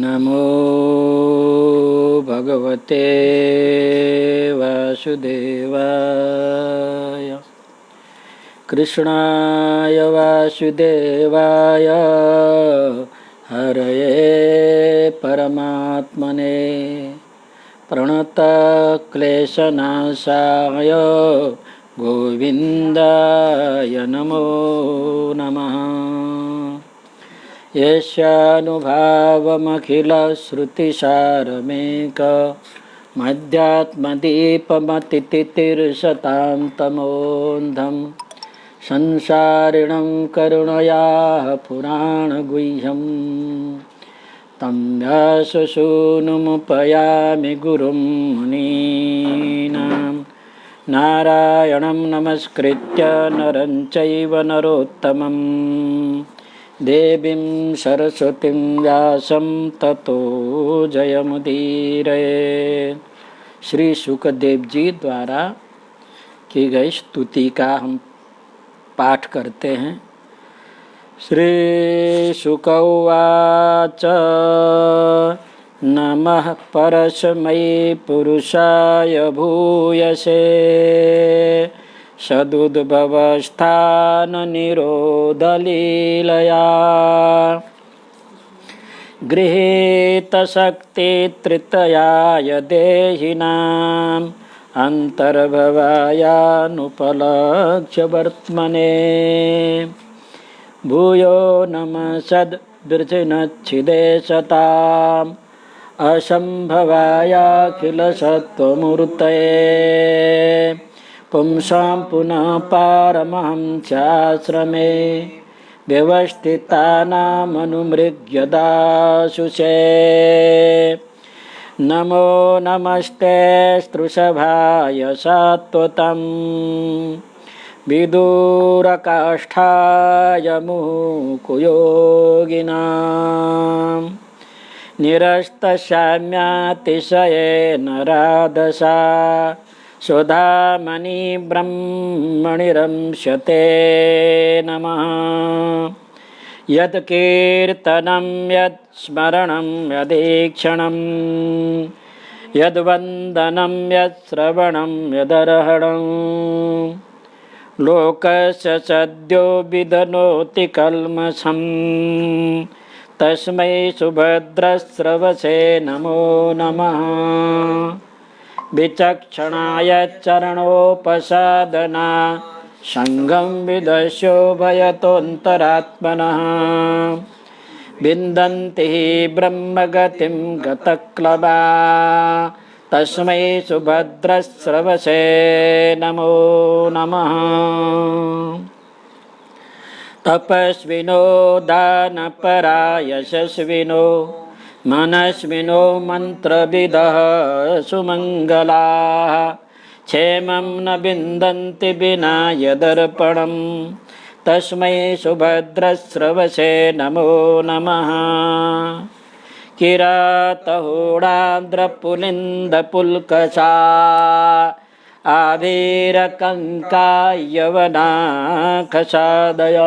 नमो भगवते वासुदेवाय कृष्णाय वासुदेवाय हरये परमात्मने प्रणतक्लेशनाशाय गोविन्दाय नमो नमः। यस्यानुभावमखिलश्रुतिसारमेकमध्यात्मदीपमतितितिर्षतां तमोऽन्धं संसारिणं करुणया पुराणगुह्यं तं व्याससूनुमुपयामि गुरुं मुनीनां नारायणं नमस्कृत्य नरं चैव नरोत्तमम् देवीं सरस्वतीं व्यासं ततो जयमुदीरये। श्री शुकदेव जी द्वारा की गई स्तुति का हम पाठ करते हैं। श्री शुक उवाच नमः परस्मै पुरुषाय भूयसे सदुद्भवस्थाननिरोधलीलया गृहीतशक्तित्रितयाय देहिनाम् अन्तर्भवायानुपलक्ष्य वर्त्मने भूयो नमः सद्वृथिनच्छिदे सताम् असम्भवायाखिलसत्त्वमूर्तये पुंसां पुनः पारमहंस्याश्रमे व्यवस्थितानामनुमृग्यदाशुषे नमो नमस्ते स्त्रुषभाय सात्वतं विदूरकाष्ठाय मुहुकुयोगिनां निरस्तशाम्यातिशयेन राधसा सुधामणि ब्रह्मणिरंशते नमः। यत्कीर्तनं यत्स्मरणं यदीक्षणं यद्वन्दनं यत्श्रवणं यदर्हणं लोकस्य सद्यो विदनोति कल्मषं तस्मै सुभद्रस्रवसे नमो नमः। विचक्षणाय चरणोपसादना संगं विदस्यो भयतोऽन्तरात्मनः विन्दन्ति ब्रह्मगतिं गतक्लबा तस्मै सुभद्रस्रवसे नमो नमः। तपस्विनो दानपरा यशस्विनो मनस्विनो मन्त्रविदः सुमङ्गलाः क्षेमं न विन्दन्ति विना यदर्पणं तस्मै सुभद्रस्रवसे नमो नमः। किरातहोडान्द्रपुलिन्दपुल्कषा आभीरकङ्कायवनाखसादय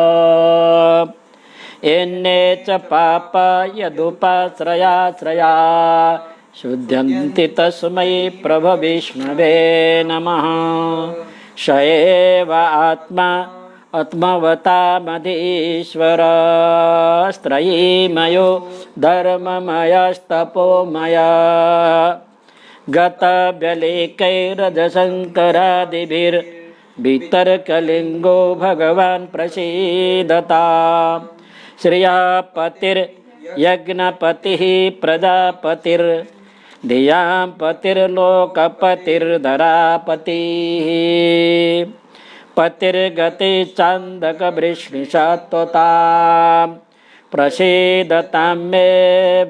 एन्ने च पापा यदुपाश्रयाश्रया शुध्यन्ति तस्मै प्रभविष्णवे नमः। स एव आत्मा आत्मवतामधीश्वरस्त्रयीमयो धर्ममयस्तपोमय गतव्यलेकैरजशङ्करादिभिर्वितर्कलिङ्गो भगवान् प्रसीदताम् श्रियः पतिर्यज्ञपतिः प्रजापतिर्धियां पतिर्लोकपतिर्धरापतिः पतिर्गतिश्चान्दकवृष्णिषत्वतां प्रसीदतां मे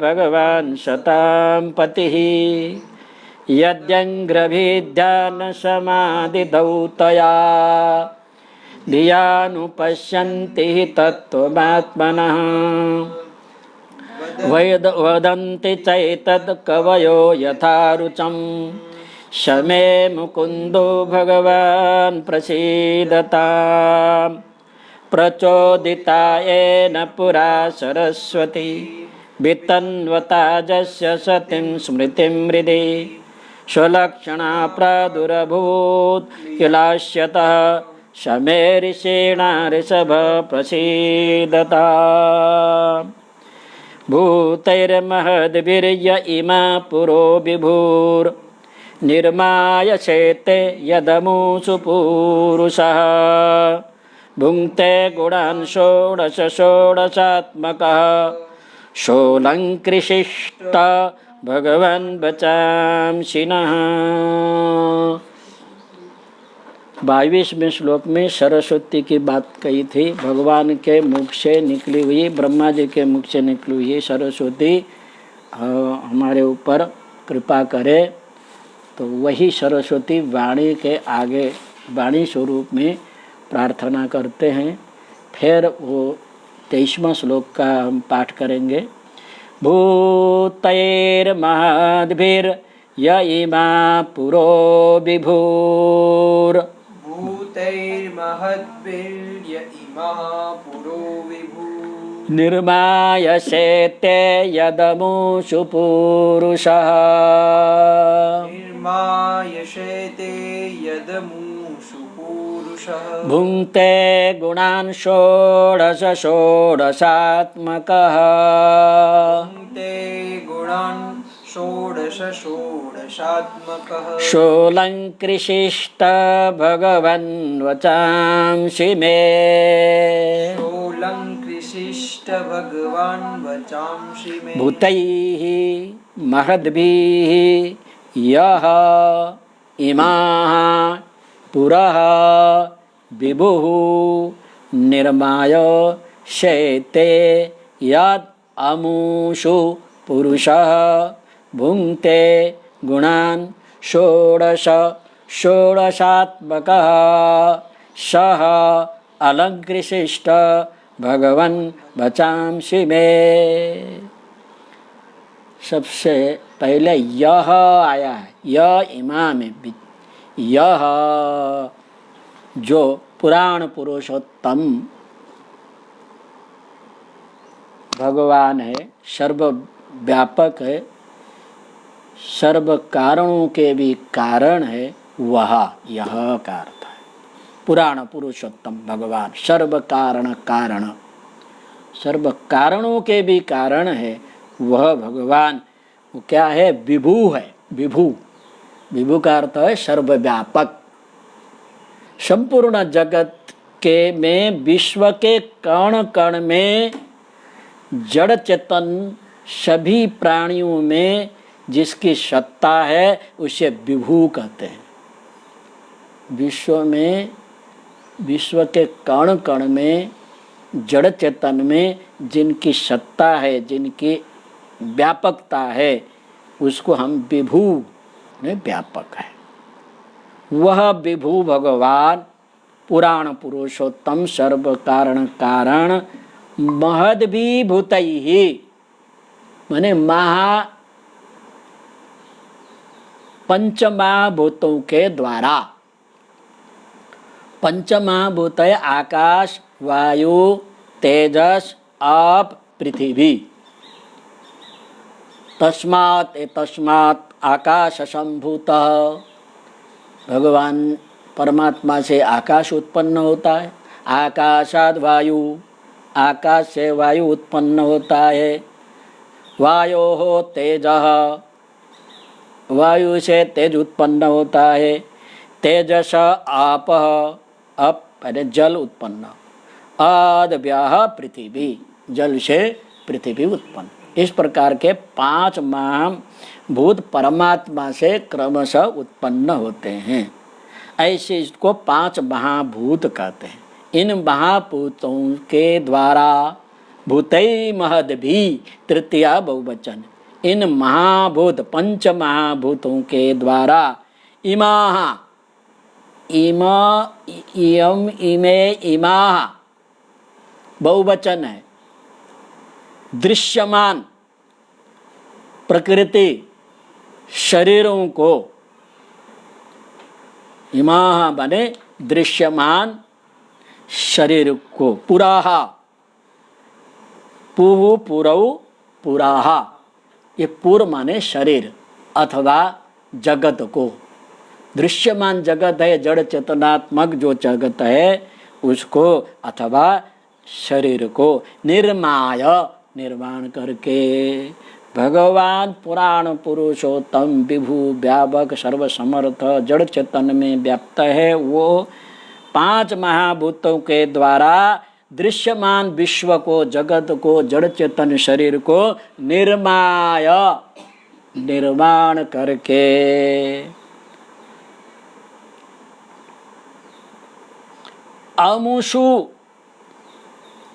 भगवान् शतां पतिः यद्यङ्घ्रभिध्यानसमाधिदौ तया धियानुपश्यन्ति तत्त्वमात्मनः वदन्ति चैतत् कवयो यथा रुचं शमे मुकुन्दो भगवान् प्रसीदताम् प्रचोदिता येन पुरा सरस्वती वितन्वताजस्य सतीं स्मृतिं हृदि स्वलक्षणा प्रादुरभूत् किलास्यतः शमे ऋषीणा ऋषभ प्रसीदता भूतैर्महद्भिर्य इमा पुरो विभुर् निर्मायसेते यदमुषु पूरुषः भुङ्क्ते गुणान् षोडश षोडशात्मकः षोलङ्कृशिष्ट भगवान् बचांसि नः। 22वें श्लोक में सरस्वती की बात कही थी। भगवान के मुख से निकली हुई, ब्रह्मा जी के मुख से निकली हुई सरस्वती हमारे ऊपर कृपा करे, तो वही सरस्वती वाणी के आगे वाणी स्वरूप में प्रार्थना करते हैं। फिर वो 23वां श्लोक का हम पाठ करेंगे। भूतैर्महद्भिर् य इमा पुरो विभुर् भूतैर्महद्भिर्य इमा पुरो विभुर् निर्मायसेते यदमुषु पूरुषः निर्मायसेते यदमुषु पूरुषः भुङ्क्ते गुणान् षोडश षोडशात्मकः भुङ्क्ते गुणान् षोडश षोडशात्मकः षोलङ्कृशिष्ट भगवन् वचांसि मे षोलङ्कृशिष्ट भगवान् वचांसि मे भूतैः महद्भिः यः इमाः पुरः विभुः निर्माय शेते यद् अमुषु पुरुषः भुङ्क्ते गुणान् षोडश षोडशात्मकः सः अलङ्कृशिष्ट भगवन् बचांसि मे। सबसे पहले यह आया है, यह इमा में यह जो पुराण पुरुषोत्तम भगवान है, सर्वव्यापक है, सर्व कारणों के भी कारण है, वह यह का अर्थ है। पुराण पुरुषोत्तम भगवान सर्व कारण कारण, सर्व कारणों के भी कारण है वह भगवान। वो क्या है? विभु है। विभु, विभु का अर्थ है सर्वव्यापक। संपूर्ण जगत के में, विश्व के कण कण में, जड़ चेतन सभी प्राणियों में जिसकी सत्ता है उसे विभु कहते हैं। विश्व में, विश्व के कण कण में, जड़ चेतन में जिनकी सत्ता है, जिनकी व्यापकता है, उसको हम विभु में व्यापक है। वह विभु भगवान पुराण पुरुषोत्तम सर्व कारण कारण महद्भिभूतैहि माने महा पंचमहाभूतों के द्वारा। पंचमहाभूत है आकाश, वायु, तेजस, आप, पृथ्वी। तस्मात् आकाश संभूतः, भगवान परमात्मा से आकाश उत्पन्न होता है। आकाशाद वायु, आकाश से वायु उत्पन्न होता है। वायोः तेजः, वायु से तेज उत्पन्न होता है। तेजस आपः, अप जल उत्पन्न। आद्यः पृथ्वी, जल से पृथ्वी उत्पन्न। इस प्रकार के 5 महाभूत परमात्मा से क्रमशः उत्पन्न होते हैं। ऐसे इसको 5 महाभूत कहते हैं। इन महाभूतों के द्वारा, भूतै महद भी तृतीया बहुवचन, इन महाभूत 5 महाभूतों के द्वारा इमाः, इयम इमे इमाः बहुवचन है, दृश्यमान प्रकृति शरीरों को, इमाः बने दृश्यमान शरीर को, पुराः पुहु पुरौ पुराः, ये पूर्व माने शरीर अथवा जगत को। दृश्यमान जगत है, जड़ चेतनात्मक जो जगत है उसको, अथवा शरीर को निर्माय, निर्माण करके। भगवान पुराण पुरुषोत्तम विभु व्यापक सर्वसमर्थ जड़ चेतन में व्याप्त है। वो 5 महाभूतों के द्वारा दृश्यमान विश्व को, जगत को, जड़ चेतन शरीर को निर्माय, निर्माण करके। अमुषु,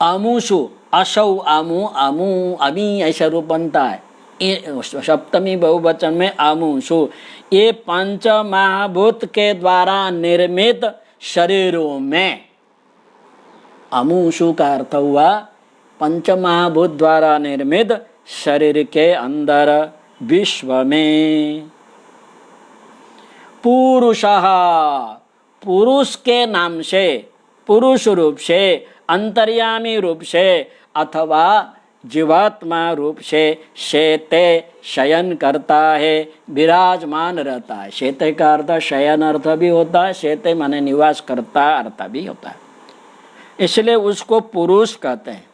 अमुषु, असौ अमु, अमु अमी ऐसा रूप बनता है। सप्तमी बहुवचन में अमुषु, ये 5 महाभूत के द्वारा निर्मित शरीरों में, अमुषु का अर्थ हुआ 5 महाभूत द्वारा निर्मित शरीर के अंदर विश्व में। पुरुषः, पुरुष के नाम से, पुरुष रूप से, अंतर्यामी रूप से अथवा जीवात्मा रूप से शेते शयन करता है, विराजमान रहता है। शेते का अर्थ शयन अर्थ भी होता है, शेते माने निवास करता अर्थ भी होता है, इसलिए उसको पुरुष कहते हैं।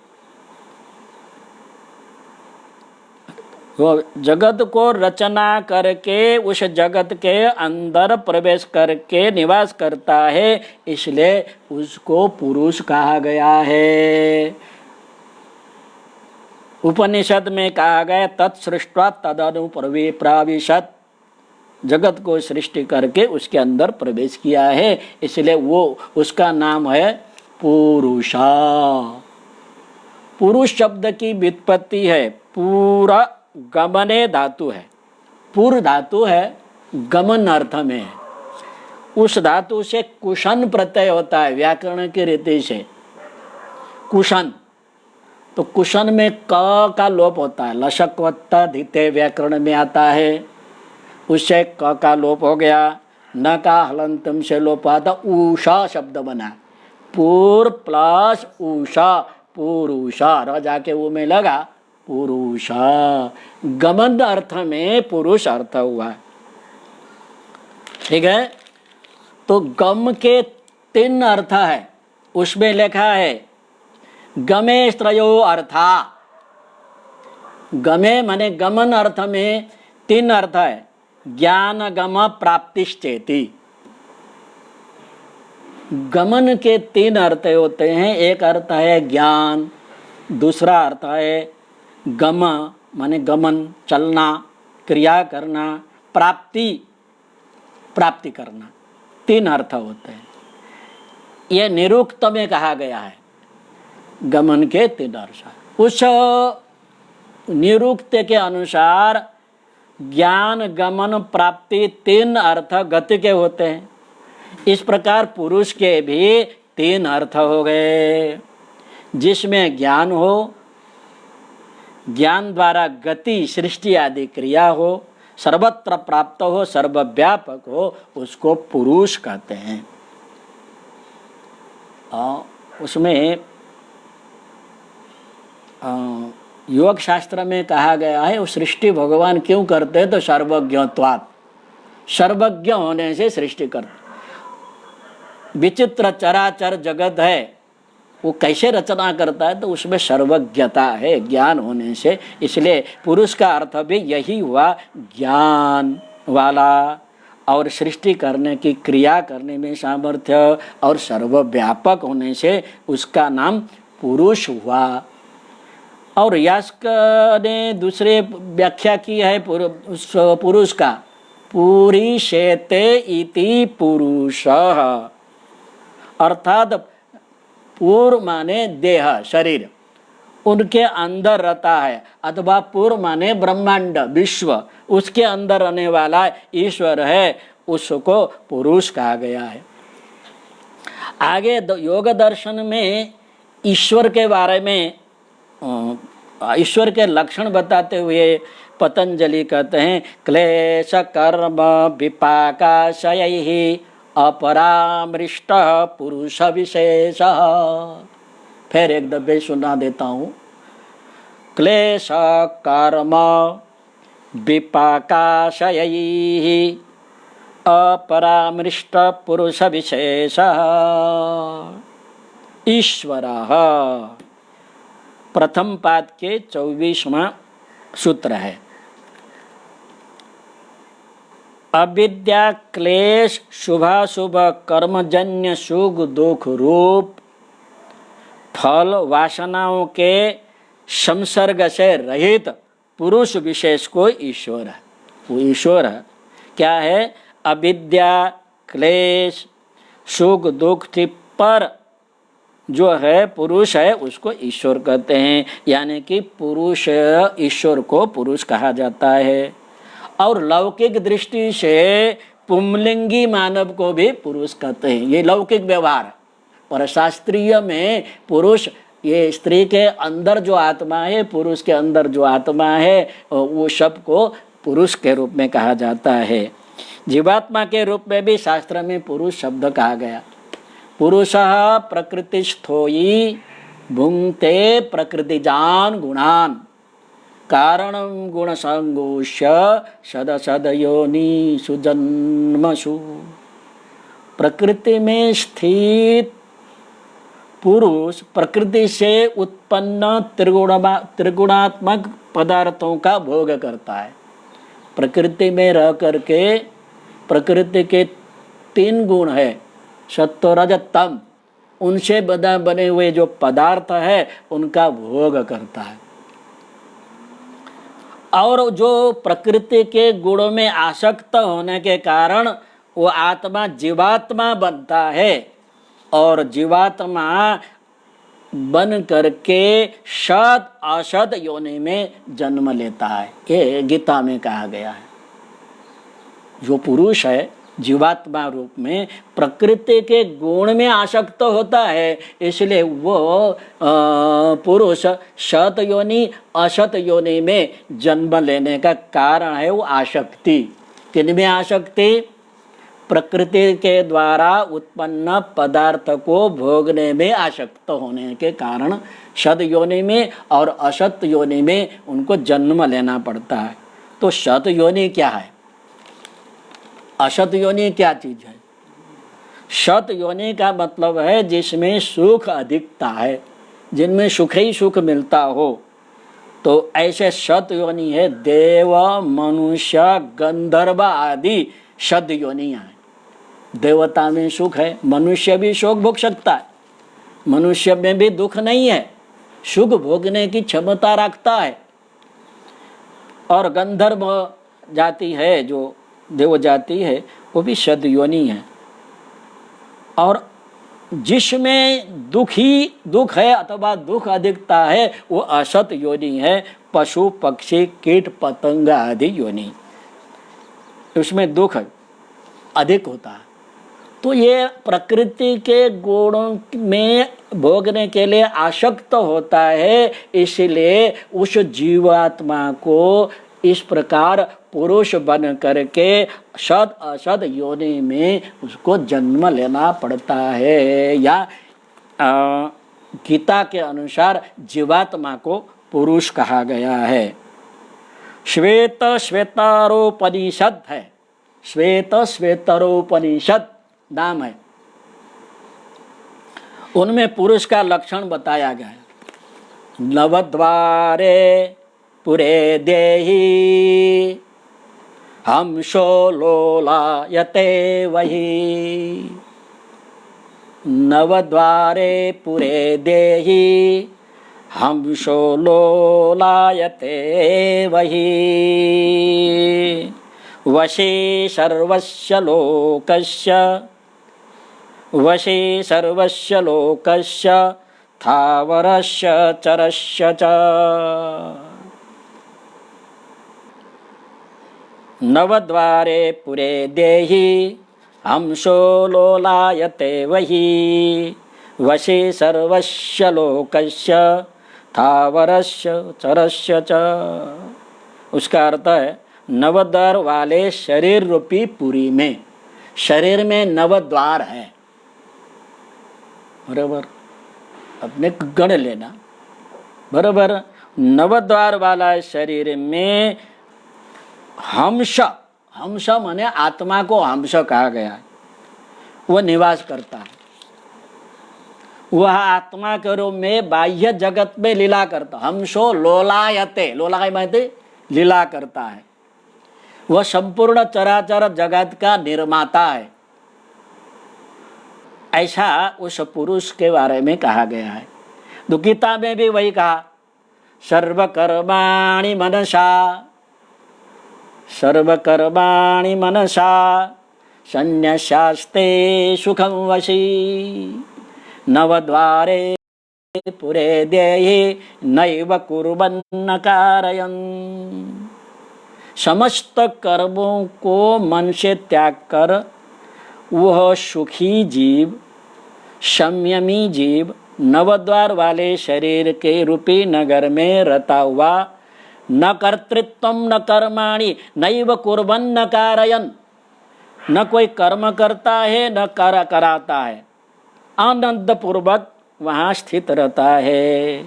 वो जगत को रचना करके उस जगत के अंदर प्रवेश करके निवास करता है, इसलिए उसको पुरुष कहा गया है। उपनिषद में कहा गया तत्सृष्ट्वा तदनु प्राविशत्, जगत को सृष्टि करके उसके अंदर प्रवेश किया है, इसलिए वो उसका नाम है पुरुषा। पुरुष शब्द की व्युत्पत्ति है पूरा गमने धातु है, पूर्व धातु है, गमन अर्थ में है। उस धातु से कुशन प्रत्यय होता है व्याकरण की रीति से, कुशन। तो कुशन में क का लोप होता है, लशक्वत्ता धिते व्याकरण में आता है, उससे क का लोप हो गया, न का हलंतम से लोप आता, उषा शब्द बना, पूर्व प्लस उषा, पुरुषा, र जाके वो में लगा पुरुषा, गमन अर्थ में पुरुष अर्थ हुआ। ठीक है, तो गम के 3 अर्थ है, उसमें लिखा है गमे त्रयो अर्था। गमे माने गमन अर्थ में 3 अर्थ है, ज्ञान गम प्राप्तिश्चेति। गमन के 3 अर्थ होते हैं, एक अर्थ है ज्ञान, दूसरा अर्थ है गम माने गमन चलना, क्रिया करना, प्राप्ति प्राप्ति करना, 3 अर्थ होते हैं। यह निरुक्त में कहा गया है गमन के 3 अर्थ। उस निरुक्त के अनुसार ज्ञान गमन प्राप्ति 3 अर्थ गति के होते हैं। इस प्रकार पुरुष के भी 3 अर्थ हो गए, जिसमें ज्ञान हो, ज्ञान द्वारा गति सृष्टि आदि क्रिया हो, सर्वत्र प्राप्त हो, सर्वव्यापक हो, उसको पुरुष कहते हैं। उसमें योग शास्त्र में कहा गया है वो सृष्टि भगवान क्यों करते हैं, तो सर्वज्ञत्वात्, सर्वज्ञ होने से सृष्टि करते। विचित्र चराचर जगत है, वो कैसे रचना करता है, तो उसमें सर्वज्ञता है ज्ञान होने से, इसलिए पुरुष का अर्थ भी यही हुआ, ज्ञान वाला और सृष्टि करने की क्रिया करने में सामर्थ्य और सर्वव्यापक होने से उसका नाम पुरुष हुआ। और यास्क ने दूसरे व्याख्या की है उस पुरुष का, पुरीशेते इति पुरुषः, अर्थात पूर्व माने देह शरीर उनके अंदर रहता है, अथवा पूर्व माने ब्रह्मांड विश्व, उसके अंदर रहने वाला ईश्वर है, उसको पुरुष कहा गया है। आगे योग दर्शन में ईश्वर के बारे में, ईश्वर के लक्षण बताते हुए पतंजलि कहते हैं, क्लेश कर्म विपाकाशयैः अपरामृष्ट पुरुष विशेष। फिर एक दफे सुना देता हूँ। क्लेश कर्म विपाकाशयैः अपरामृष्ट पुरुष विशेष ईश्वरः, प्रथम पाद के 24वां सूत्र है। अविद्या क्लेश शुभाशुभ कर्मजन्य सुख दुख रूप फल वासनाओं के संसर्ग से रहित पुरुष विशेष को ईश्वर है। वो ईश्वर है क्या है? अविद्या क्लेश सुख दुख थी पर जो है पुरुष है उसको ईश्वर कहते हैं, यानी कि पुरुष ईश्वर को पुरुष कहा जाता है। और लौकिक दृष्टि से पुंलिंगी मानव को भी पुरुष कहते हैं, ये लौकिक व्यवहार। पर शास्त्रीय में पुरुष ये स्त्री के अंदर जो आत्मा है, पुरुष के अंदर जो आत्मा है, वो सब को पुरुष के रूप में कहा जाता है। जीवात्मा के रूप में भी शास्त्र में पुरुष शब्द कहा गया। पुरुषः प्रकृतिस्थोयी भुंक्ते प्रकृतिजान गुणान कारणं गुण संगोष्य सद सद योनिषु जन्मसु। प्रकृति में स्थित पुरुष प्रकृति से उत्पन्न त्रिगुणात्मक पदार्थों का भोग करता है। प्रकृति में रह करके प्रकृति के 3 गुण है, सत्व रजत तम, उनसे बने हुए जो पदार्थ है उनका भोग करता है। और जो प्रकृति के गुणों में आसक्त होने के कारण वो आत्मा जीवात्मा बनता है, और जीवात्मा बन करके सत असत योनि में जन्म लेता है। ये गीता में कहा गया है। जो पुरुष है जीवात्मा रूप में प्रकृति के गुण में आसक्त होता है, इसलिए वो पुरुष सत योनि असत योनि में जन्म लेने का कारण है वो आसक्ति। किनमें आसक्ति? प्रकृति के द्वारा उत्पन्न पदार्थ को भोगने में आसक्त होने के कारण सत योनि में और असत योनि में उनको जन्म लेना पड़ता है। तो सत योनि क्या है? असत योनि क्या चीज है? सत योनि का मतलब है जिसमें सुख अधिकता है, जिनमें सुख ही सुख मिलता हो। तो ऐसे सत योनि है देव मनुष्य गंधर्व आदि सत योनियां हैं। देवता में सुख है, मनुष्य भी सुख भोग सकता है, मनुष्य में भी दुख नहीं है, सुख भोगने की क्षमता रखता है। और गंधर्व जाति है, जो देव जाति है, वो भी सत योनि है। और जिसमें दुख है अथवा दुख अधिकता है वो असत योनि है, पशु पक्षी कीट पतंग आदि योनि, उसमें दुख अधिक होता है। तो ये प्रकृति के गुणों में भोगने के लिए आसक्त होता है, इसलिए उस जीवात्मा को इस प्रकार पुरुष बन करके सत असत योनि में उसको जन्म लेना पड़ता है। या गीता के अनुसार जीवात्मा को पुरुष कहा गया है। श्वेत श्वेतारोपनिषद है, श्वेत श्वेतारोपनिषद नाम है, उनमें पुरुष का लक्षण बताया गया है। नवद्वारे पुरे देहि हंसो लोलायते वही। नवद्वारे पुरे देहि हंसो लोलायते वही वशे सर्वस्य लोकस्य वशे सर्वस्य लोकस्य थावरस्य चरस्य च नवद्वारे पुरे देहि हंसो लोलायते वही वशे सर्वस्य लोकस्य थावरस्य चरस्य च। उसका अर्थ है नवद्वार वाले शरीर रूपी पुरी में, शरीर में नवद्वार है, बराबर, अपने गण लेना, बराबर। नवद्वार वाला शरीर में हंस, हंस माने आत्मा को हंस कहा गया है, वह निवास करता है। वह आत्मा के रूप में बाह्य जगत में लीला करता, हंसो लोलायते, लोलाय माने लीला करता है। वह संपूर्ण चराचर जगत का निर्माता है, ऐसा उस पुरुष के बारे में कहा गया है। तो गीता में भी वही कहा, सर्वकर्माणि मनसा, सर्वकर्माणि मनसा सन्न्यस्यास्ते सुखं वशी नवद्वारे पुरे देहि नैव कुर्वन्न कारयन्। समस्त कर्मों को मन से त्याग कर वह सुखी जीव, संयमी जीव नवद्वार वाले शरीर के रूपी नगर में रहता हुआ न कर्तृत्वम न कर्माणि नैव कुर्वन्न कारयन्, न कोई कर्म करता है न कराता है, आनंद पूर्वक वहाँ स्थित रहता है।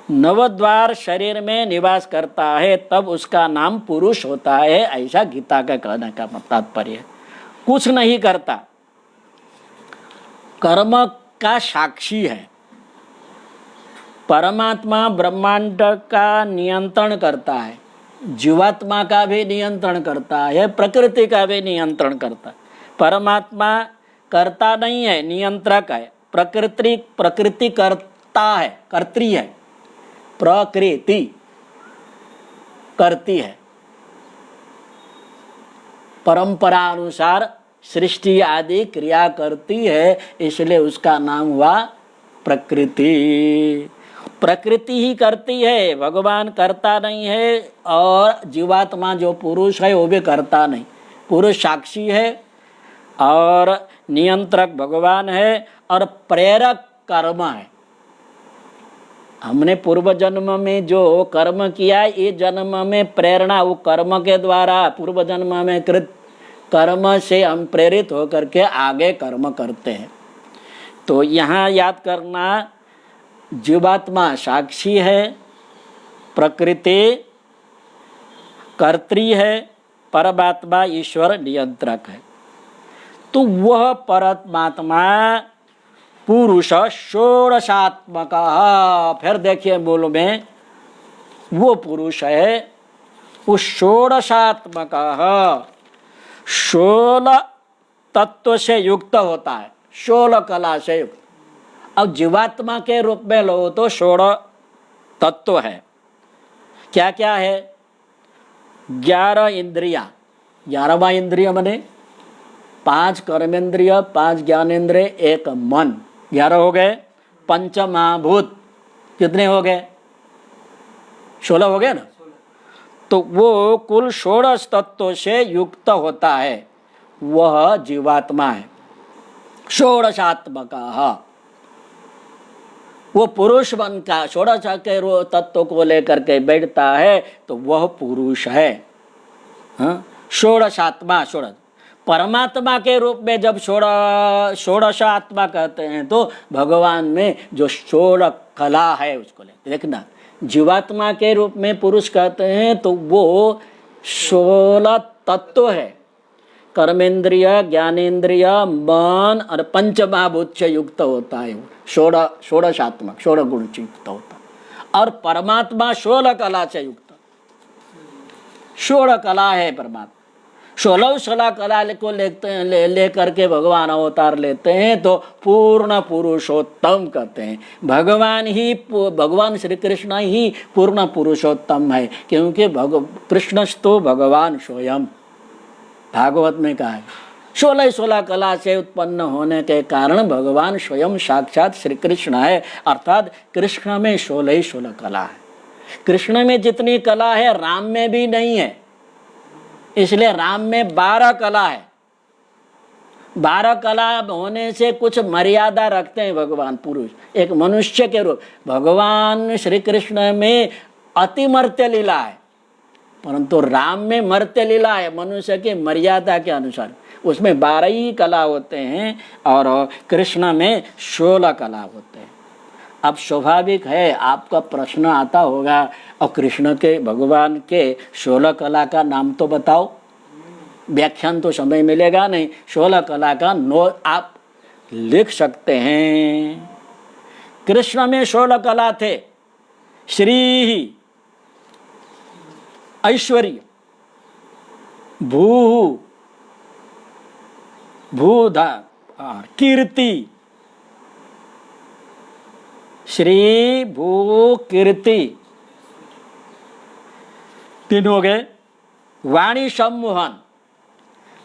नवद्वार शरीर में निवास करता है तब उसका नाम पुरुष होता है, ऐसा गीता का कहने का तात्पर्य। कुछ नहीं करता, कर्म का साक्षी है। परमात्मा ब्रह्मांड का नियंत्रण करता है, जीवात्मा का भी नियंत्रण करता है, प्रकृति का भी नियंत्रण करता है। परमात्मा करता नहीं है, नियंत्रक है। प्रकृति करता है, कर्त्री है, प्रकृति करती है, परंपरा अनुसार सृष्टि आदि क्रिया करती है, इसलिए उसका नाम हुआ प्रकृति। प्रकृति ही करती है, भगवान करता नहीं है, और जीवात्मा जो पुरुष है वो भी करता नहीं। पुरुष साक्षी है और नियंत्रक भगवान है और प्रेरक कर्म है। हमने पूर्व जन्म में जो कर्म किया, ये जन्म में प्रेरणा वो कर्म के द्वारा, पूर्व जन्म में कृत कर्म से हम प्रेरित होकर के आगे कर्म करते हैं। तो यहाँ याद करना, जीवात्मा साक्षी है, प्रकृति कर्त्री है, परमात्मा ईश्वर नियंत्रक है। तो वह परमात्मा पुरुष षोडशात्मक, फिर देखिए मूल में वो पुरुष है, उस षोडशात्मक 16 तत्व से युक्त होता है, 16 कला से युक्त। अब जीवात्मा के रूप में लो तो 16 तत्व है। क्या क्या है? 11 इंद्रिया, 11वां इंद्रिय माने 5 कर्मेंद्रिय, 5 ज्ञानेंद्रिय, 1 मन, 11 हो गए। पंच महाभूत कितने हो गए? 16 हो गए ना। तो वो कुल 16 तत्वों से युक्त होता है, वह जीवात्मा है, षोडशात्मक। वो पुरुष बन का 16 के तत्व को लेकर के बैठता है तो वह पुरुष है। षोडशात्मा, 16 परमात्मा के रूप में जब षोडशात्मा कहते हैं तो भगवान में जो 16 कला है उसको ले देखना। जीवात्मा के रूप में पुरुष कहते हैं तो वो 16 तत्व है, कर्मेंद्रिय, ज्ञानेन्द्रिय, मन और पंच महाभूत से युक्त होता है। षोडशात्मक, 16 गुण से युक्त होता है। और परमात्मा 16 कला से युक्त, 16 कला है परमात्मा। 16 कला को लेकर के भगवान अवतार लेते हैं तो पूर्ण पुरुषोत्तम कहते हैं। भगवान श्री कृष्ण ही पूर्ण पुरुषोत्तम है, क्योंकि कृष्ण तो भगवान स्वयं, भागवत में कहा है 16 कला से उत्पन्न होने के कारण भगवान स्वयं साक्षात श्री कृष्ण है। अर्थात कृष्ण में 16 कला है। कृष्ण में जितनी कला है राम में भी नहीं है, इसलिए राम में 12 कला है। 12 कला होने से कुछ मर्यादा रखते हैं भगवान पुरुष, एक मनुष्य के रूप। भगवान श्री कृष्ण में अति मर्त्य लीला है, परंतु राम में मर्त्य लीला है मनुष्य की मर्यादा के अनुसार। उसमें 12 ही कला होते हैं और कृष्ण में 16 कला होते हैं। अब स्वाभाविक है आपका प्रश्न आता होगा, और कृष्ण के भगवान के 16 कला का नाम तो बताओ। व्याख्यान तो समय मिलेगा नहीं, 16 कला का नोट आप लिख सकते हैं। कृष्ण में 16 कला थे। श्री ऐश्वर्य, भू भूधा, कीर्ति, श्री भू कीर्ति, तीन हो गए। वाणी सम्मोहन,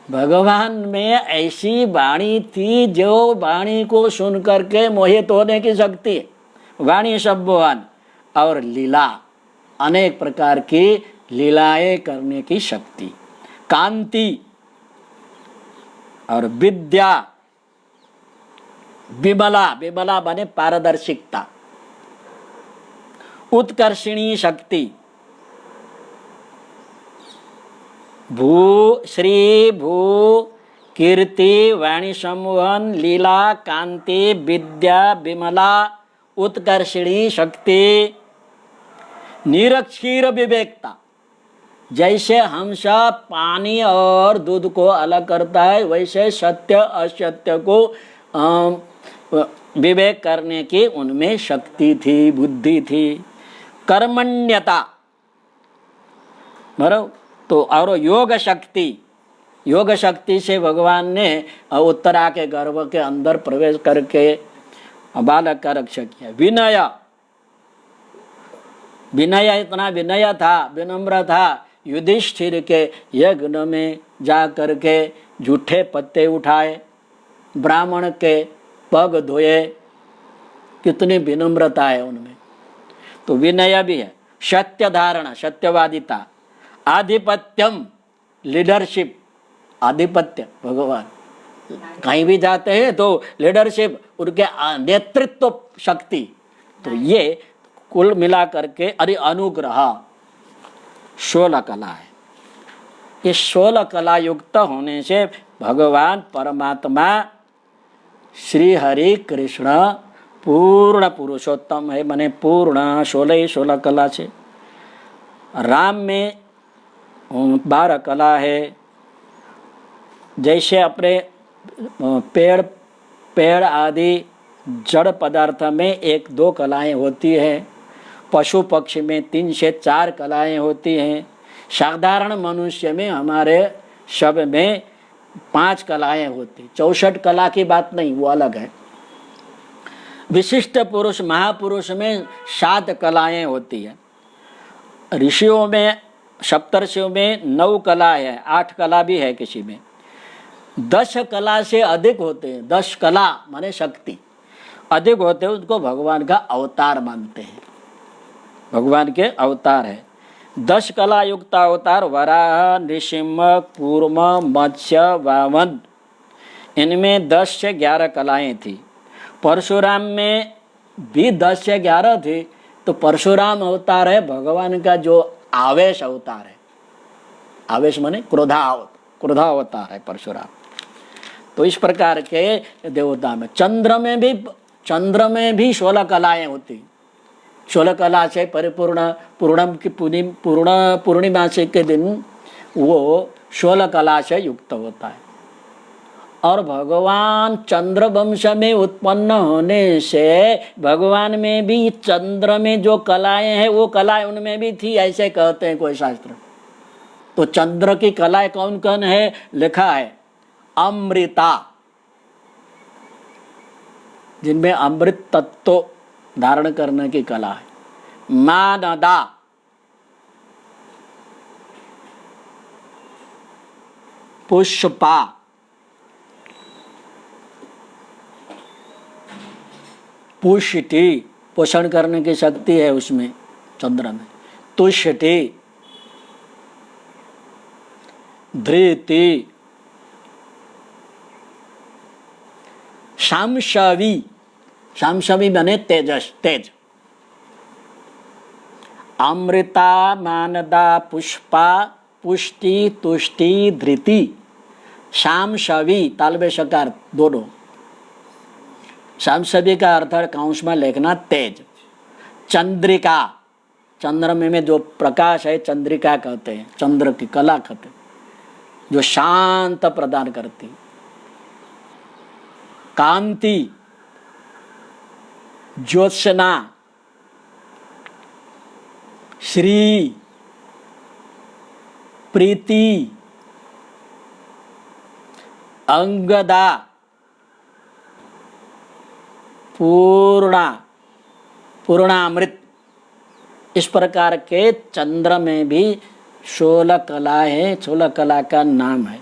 भगवान में ऐसी वाणी थी जो वाणी को सुन करके मोहित होने की शक्ति, वाणी सम्मोहन। और लीला, अनेक प्रकार की लीलाएं करने की शक्ति। कांति और विद्या, विमला, विमला बने पारदर्शिकता। उत्कर्षिणी शक्ति, भू श्री भू कीर्ति, वाणी सम्मोहन, लीला, कांति, विद्या, विमला, उत्कर्षिणी शक्ति। निरक्षीर विवेकता, जैसे हंसा पानी और दूध को अलग करता है, वैसे सत्य असत्य को विवेक करने की उनमें शक्ति थी, बुद्धि थी। कर्मण्यता, बराबर। तो और योग शक्ति, योग शक्ति से भगवान ने उत्तरा के गर्भ के अंदर प्रवेश करके बालक का रक्षा किया। विनय, विनय, इतना विनय था, विनम्र था, युधिष्ठिर के यज्ञ में जा करके झूठे पत्ते उठाए, ब्राह्मण के पग धोए, कितनी विनम्रता है उनमें। तो विनय भी है। सत्य धारणा, सत्यवादिता। आधिपत्यम, लीडरशिप, आधिपत्य, भगवान कहीं भी जाते हैं तो लीडरशिप, उनके नेतृत्व शक्ति। तो ये कुल मिला करके अनुग्रह 16 कला है। इस 16 कला युक्त होने से भगवान परमात्मा श्री हरि कृष्ण पूर्ण पुरुषोत्तम है, माने पूर्ण 16 कला से। राम में 12 कला है। जैसे अपने पेड़ आदि जड़ पदार्थ में 1-2 कलाएं होती हैं, पशु पक्षी में 3 से 4 कलाएं होती हैं, साधारण मनुष्य में हमारे सब में 5 कलाएं होती। 64 कला की बात नहीं, वो अलग है। विशिष्ट पुरुष महापुरुष में 7 कलाएं होती है। ऋषियों में, सप्तर्षियों में 9 कला है, 8 कला भी है किसी में। 10 कला से अधिक होते हैं, 10 कला माने शक्ति अधिक होते हैं, उनको भगवान का अवतार मानते हैं, भगवान के अवतार है। 10 कला युक्त अवतार वराह, नृसिंह, कूर्म, मत्स्य, वामन, इनमें 10 से 11 कलाएं थी। परशुराम में भी 10 से 11 थी। तो परशुराम अवतार है भगवान का जो आवेश अवतार है। आवेश माने क्रोधावतार है परशुराम। तो इस प्रकार के देवता में चंद्र में भी 16 कलाएं होती। 16 कला से परिपूर्ण, पूर्णिमा से के दिन वो 16 कला से युक्त होता है। और भगवान चंद्र वंश में उत्पन्न होने से भगवान में भी चंद्र में जो कलाएं हैं वो कलाएं उनमें भी थी, ऐसे कहते हैं कोई शास्त्र। तो चंद्र की कलाएं कौन कौन है? लिखा है अमृता, जिनमें अमृत तत्व धारण करने की कला है। मानदा, पुष्पा, पुष्टि, पोषण करने की शक्ति है उसमें चंद्र में। तुष्टि, धृति, शामशवी, शामशवी बने तेजस, तेज। अमृता, मानदा, पुष्पा, पुष्टि, तुष्टि, धृति, शामशवी, तालबे शकार दोनों। शामशवी का अर्थ है कांश में लिखना तेज। चंद्रिका, चंद्र में जो प्रकाश है चंद्रिका कहते हैं, चंद्र की कला कहते हैं, जो शांत प्रदान करती। कांति, ज्योत्सना, श्री, प्रीति, अंगदा, पूर्णा, पूर्णामृत। इस प्रकार के चंद्र में भी 16 कला है, 16 कला का नाम है।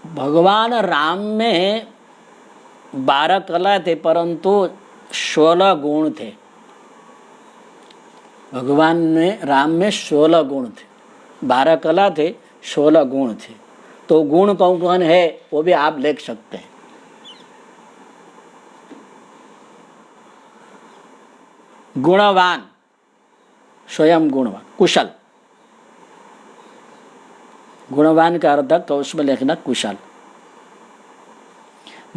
भगवान राम में 12 कला थे परंतु 16 गुण थे। भगवान में राम में 16 गुण थे, 12 कला थे, 16 गुण थे। तो गुण कौन कौन है वो भी आप लिख सकते हैं। गुणवान, स्वयं गुणवान, कुशल। गुणवान का अर्थ तो उसमें लिखना कुशल।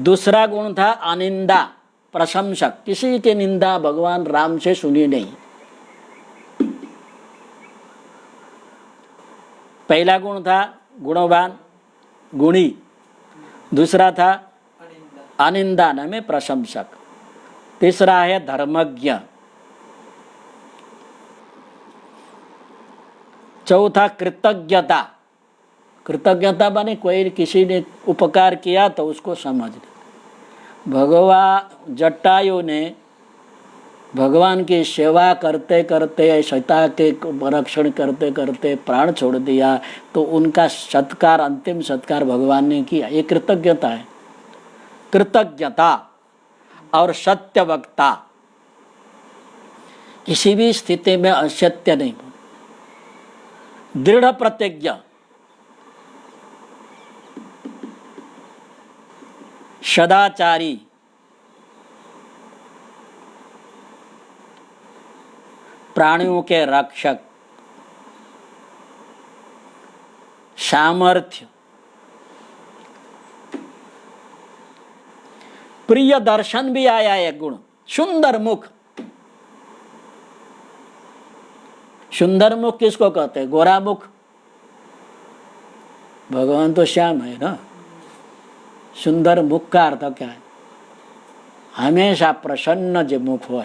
दूसरा गुण था अनिंदा, प्रशंसक। किसी की निंदा भगवान राम से सुनी नहीं। पहला गुण था गुणवान, गुणी। दूसरा था अनिंदा में प्रशंसक। तीसरा है धर्मज्ञ। चौथा कृतज्ञता। कृतज्ञता बने कोई किसी ने उपकार किया तो उसको समझ। भगवान जटायु ने भगवान की सेवा करते करते, सीता के रक्षण करते करते प्राण छोड़ दिया, तो उनका सत्कार, अंतिम सत्कार भगवान ने किया। ये कृतज्ञता है। कृतज्ञता और सत्य वक्ता, किसी भी स्थिति में असत्य नहीं। दृढ़ प्रतिज्ञा, सदाचारी, प्राणियों के रक्षक, सामर्थ्य, प्रिय दर्शन भी आया एक गुण, सुंदर मुख। सुंदर मुख किसको कहते हैं? गोरा मुख। भगवान तो श्याम है ना। सुंदर मुख का अर्थ क्या है? हमेशा प्रसन्न जो मुख हो,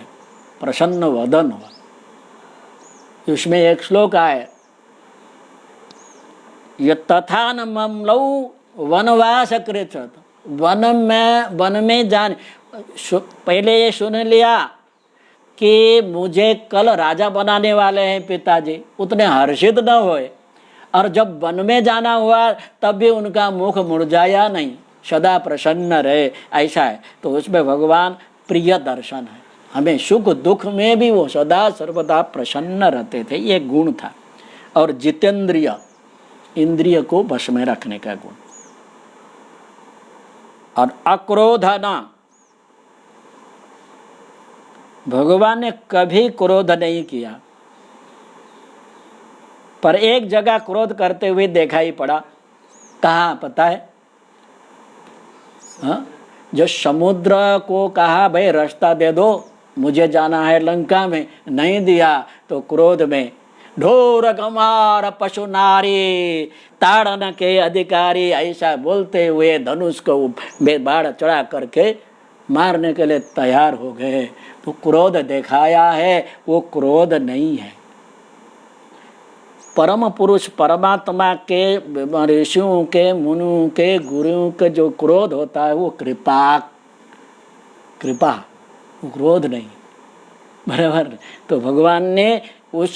प्रसन्न वदन हो। उसमें एक श्लोक आए, ये तथा न ममलौ वनवास कृत। वन में जाने पहले ये सुन लिया कि मुझे कल राजा बनाने वाले हैं पिताजी, उतने हर्षित न हुए। और जब वन में जाना हुआ तब भी उनका मुख मुरझाया नहीं, सदा प्रसन्न रहे, ऐसा है। तो उसमें भगवान प्रिय दर्शन है। हमें सुख दुख में भी वो सदा सर्वदा प्रसन्न रहते थे, ये गुण था। और जितेंद्रिय, इंद्रिय को वश में रखने का गुण। और अक्रोधना, भगवान ने कभी क्रोध नहीं किया, पर एक जगह क्रोध करते हुए देखा ही पड़ा। कहाँ पता है? हाँ? जो समुद्र को कहा भाई रास्ता दे दो, मुझे जाना है लंका में, नहीं दिया तो क्रोध में ढोर गमार पशु नारी ताड़न के अधिकारी, ऐसा बोलते हुए धनुष को बाढ़ चढ़ा करके मारने के लिए तैयार हो गए। तो क्रोध दिखाया है, वो क्रोध नहीं है। परम पुरुष परमात्मा के, ऋषियों के, मुनियों के, गुरुओं के जो क्रोध होता है वो कृपा, वो क्रोध नहीं, बराबर। तो भगवान ने उस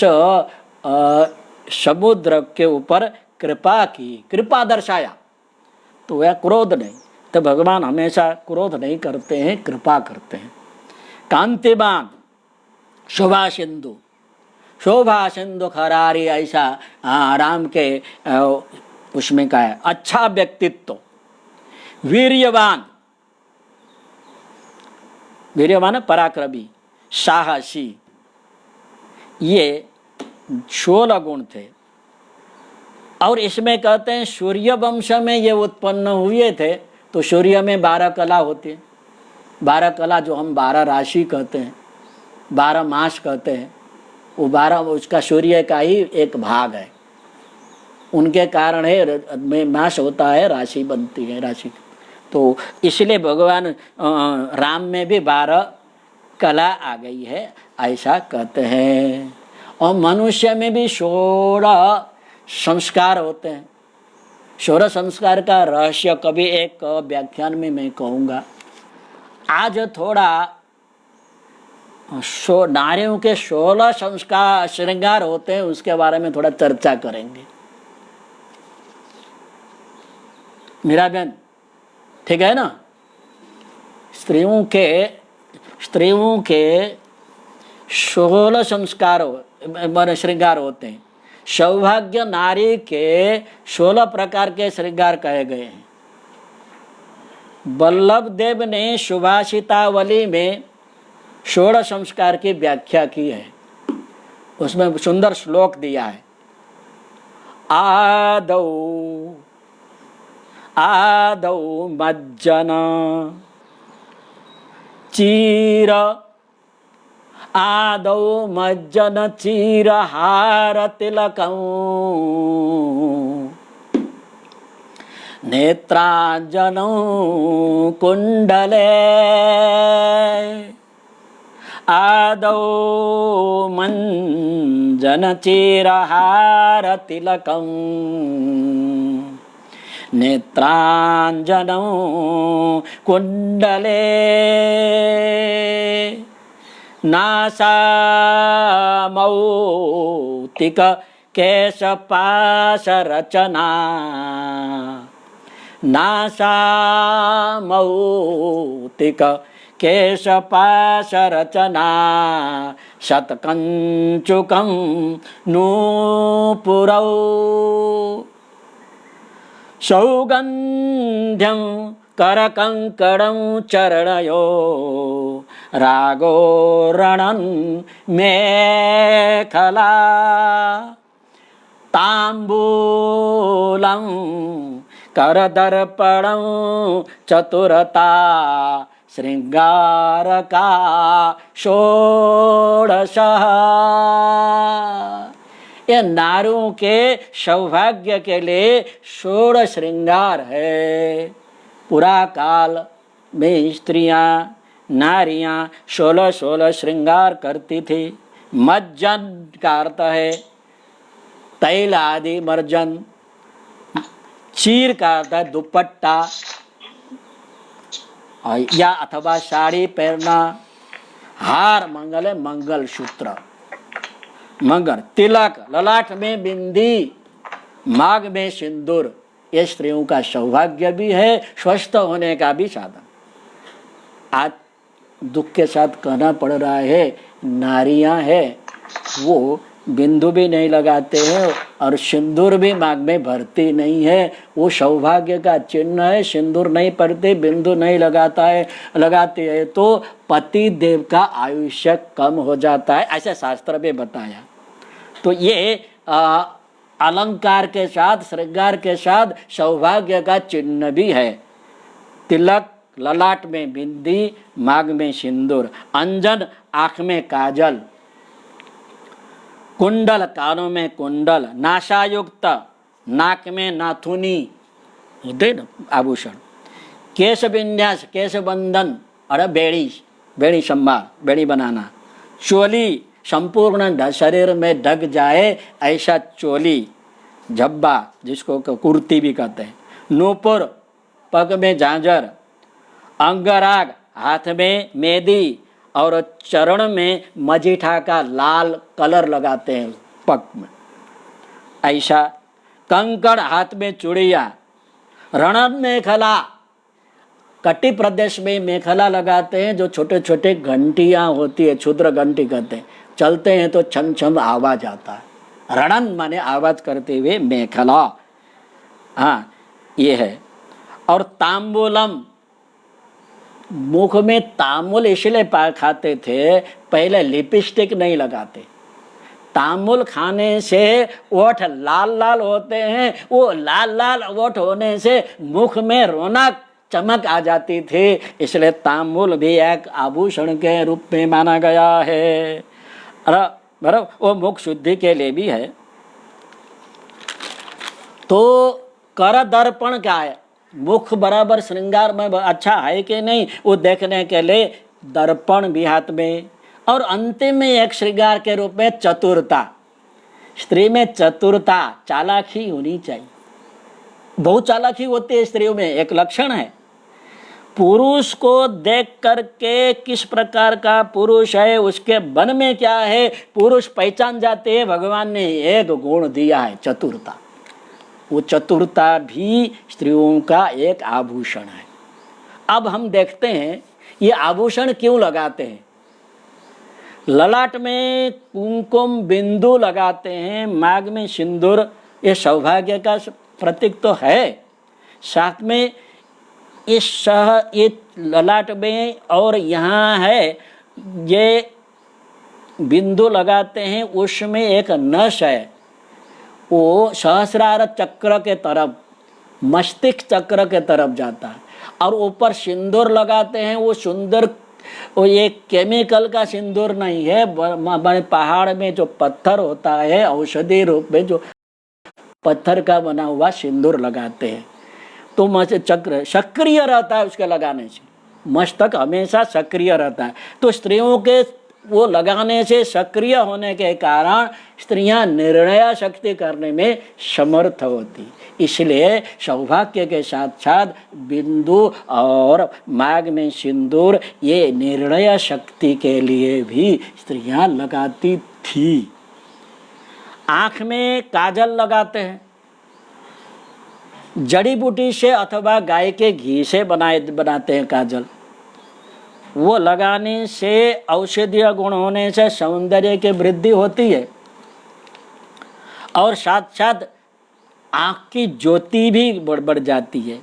समुद्र के ऊपर कृपा की, कृपा दर्शाया, तो वह क्रोध नहीं। तो भगवान हमेशा क्रोध नहीं करते हैं, कृपा करते हैं। कांतिमान शोभा सिंधु, शोभा सिंधु खरारी, ऐसा राम के उसमें का है। अच्छा व्यक्तित्व, वीर्यवान, वीर्यवान पराक्रमी, साहसी, ये 16 गुण थे। और इसमें कहते हैं सूर्य वंश में ये उत्पन्न हुए थे। तो सूर्य में 12 कला होती है, 12 कला जो हम 12 राशि कहते हैं, 12 मास कहते हैं, वो 12 उसका सूर्य का ही एक भाग है। उनके कारण है मास होता है, राशि बनती है, राशि। तो इसलिए भगवान राम में भी 12 कला आ गई है, ऐसा कहते हैं। और मनुष्य में भी 16 संस्कार होते हैं। 16 संस्कार का रहस्य कभी एक व्याख्यान में मैं कहूँगा। आज थोड़ा नारियों के 16 संस्कार श्रृंगार होते हैं, उसके बारे में थोड़ा चर्चा करेंगे। मीरा बहन, ठीक है ना? स्त्रियों के 16 संस्कार श्रृंगार होते हैं। सौभाग्य नारी के 16 प्रकार के श्रृंगार कहे गए हैं। वल्लभ देव ने सुभाषितावली में 16 संस्कार की व्याख्या की है। उसमें सुंदर श्लोक दिया है। आदौ मज्जन चीर, आदौ मज्जन चीर हार तिलकं, नेत्रांजनौ कुंडले, आदौ मंजन चीर हार तिलकं, नेत्रांजनौ कुंडले, नासामौक्तिक केशपाशरचना, नासामौक्तिक केशपाशरचना, शतकंचुकं नूपुरौ, सौगंध्यं करकंकणं चरणयो, रागोरणं मेखला, तांबूलं करदर्पणं चतुरता, श्रृंगारका षोडशः। ये नारियों के सौभाग्य के लिए 16 श्रृंगार है। पूरा काल में स्त्रियां, नारियां 16 श्रृंगार करती थी। मज्जन का अर्थ है तैल आदि मर्जन, चीर का अर्थ है दुपट्टा या अथवा साड़ी पहनना, हार मंगल है मंगल सूत्र, मगर तिलक, ललाट में बिंदी, मांग में सिंदूर, ये स्त्रियों का सौभाग्य भी है, स्वस्थ होने का भी साधन। आज दुख के साथ कहना पड़ रहा है, नारियां हैं वो बिंदु भी नहीं लगाते हैं और सिंदूर भी मांग में भरती नहीं है। वो सौभाग्य का चिन्ह है। सिंदूर नहीं पड़ते, बिंदु नहीं लगाते हैं तो पति देव का आयुष्य कम हो जाता है, ऐसा शास्त्र में बताया। तो ये अलंकार के साथ, श्रृंगार के साथ सौभाग्य का चिन्ह भी है। तिलक, ललाट में बिंदी, मांग में सिंदूर, अंजन आँख में काजल, कुंडल कानों में कुंडल, नासायुक्त नाक में नाथुनी होते न आभूषण, केश विन्यास केश बंधन और बेड़ी संभार, बेड़ी बनाना। चोली संपूर्ण शरीर में ढक जाए ऐसा चोली, झब्बा जिसको कुर्ती भी कहते हैं। नूपुर पग में झांझर, अंगराग हाथ में मेहंदी और चरण में मजीठा का लाल कलर लगाते हैं पग में ऐसा। कंकड़ हाथ में चूड़िया, रण मेखला, कटी प्रदेश में मेखला लगाते हैं जो छोटे छोटे घंटियां होती है, क्षुद्र घंटी कहते हैं, चलते हैं तो छम छम आवाज आता है। रणन माने आवाज करते हुए मेखला, हाँ ये है। और तांबूलम, मुख में तांबूल इसलिए खाते थे, पहले लिपस्टिक नहीं लगाते। तांबूल खाने से ओठ लाल लाल होते हैं, वो लाल लाल ओठ होने से मुख में रौनक चमक आ जाती थी, इसलिए तांबूल भी एक आभूषण के रूप में माना गया है। बराबर, वो मुख शुद्धि के लिए भी है। तो कर दर्पण क्या है? मुख बराबर श्रृंगार में अच्छा है कि नहीं वो देखने के लिए दर्पण भी हाथ में। और अंतिम में एक श्रृंगार के रूप में चतुरता। स्त्री में चतुरता, चालाकी होनी चाहिए। बहुत चालाकी होती है स्त्रियों में, एक लक्षण है। पुरुष को देख करके किस प्रकार का पुरुष है, उसके मन में क्या है, पुरुष पहचान जाते हैं। भगवान ने एक गुण दिया है, चतुरता। वो चतुरता भी स्त्रियों का एक आभूषण है। अब हम देखते हैं ये आभूषण क्यों लगाते हैं। ललाट में कुमकुम बिंदु लगाते हैं, मांग में सिंदूर, ये सौभाग्य का प्रतीक तो है। साथ में ये ललाट में और यहाँ है ये बिंदु लगाते हैं, उसमें एक नस है, वो सहस्रार चक्र के तरफ, मस्तिष्क चक्र के तरफ जाता है। और ऊपर सिंदूर लगाते हैं, वो सुंदर, वो ये केमिकल का सिंदूर नहीं है, बड़े पहाड़ में जो पत्थर होता है औषधि रूप में, जो पत्थर का बना हुआ सिंदूर लगाते हैं। तो चक्र सक्रिय रहता है उसके लगाने से, मस्तक हमेशा सक्रिय रहता है। तो स्त्रियों के वो लगाने से सक्रिय होने के कारण स्त्रियां निर्णय शक्ति करने में समर्थ होती। इसलिए सौभाग्य के साथ साथ बिंदु और मांग में सिंदूर ये निर्णय शक्ति के लिए भी स्त्रियां लगाती थी। आंख में काजल लगाते हैं, जड़ी बूटी से अथवा गाय के घी से बनाते हैं काजल। वो लगाने से औषधीय गुण होने से सौंदर्य की वृद्धि होती है और साथ साथ आँख की ज्योति भी बढ़ जाती है।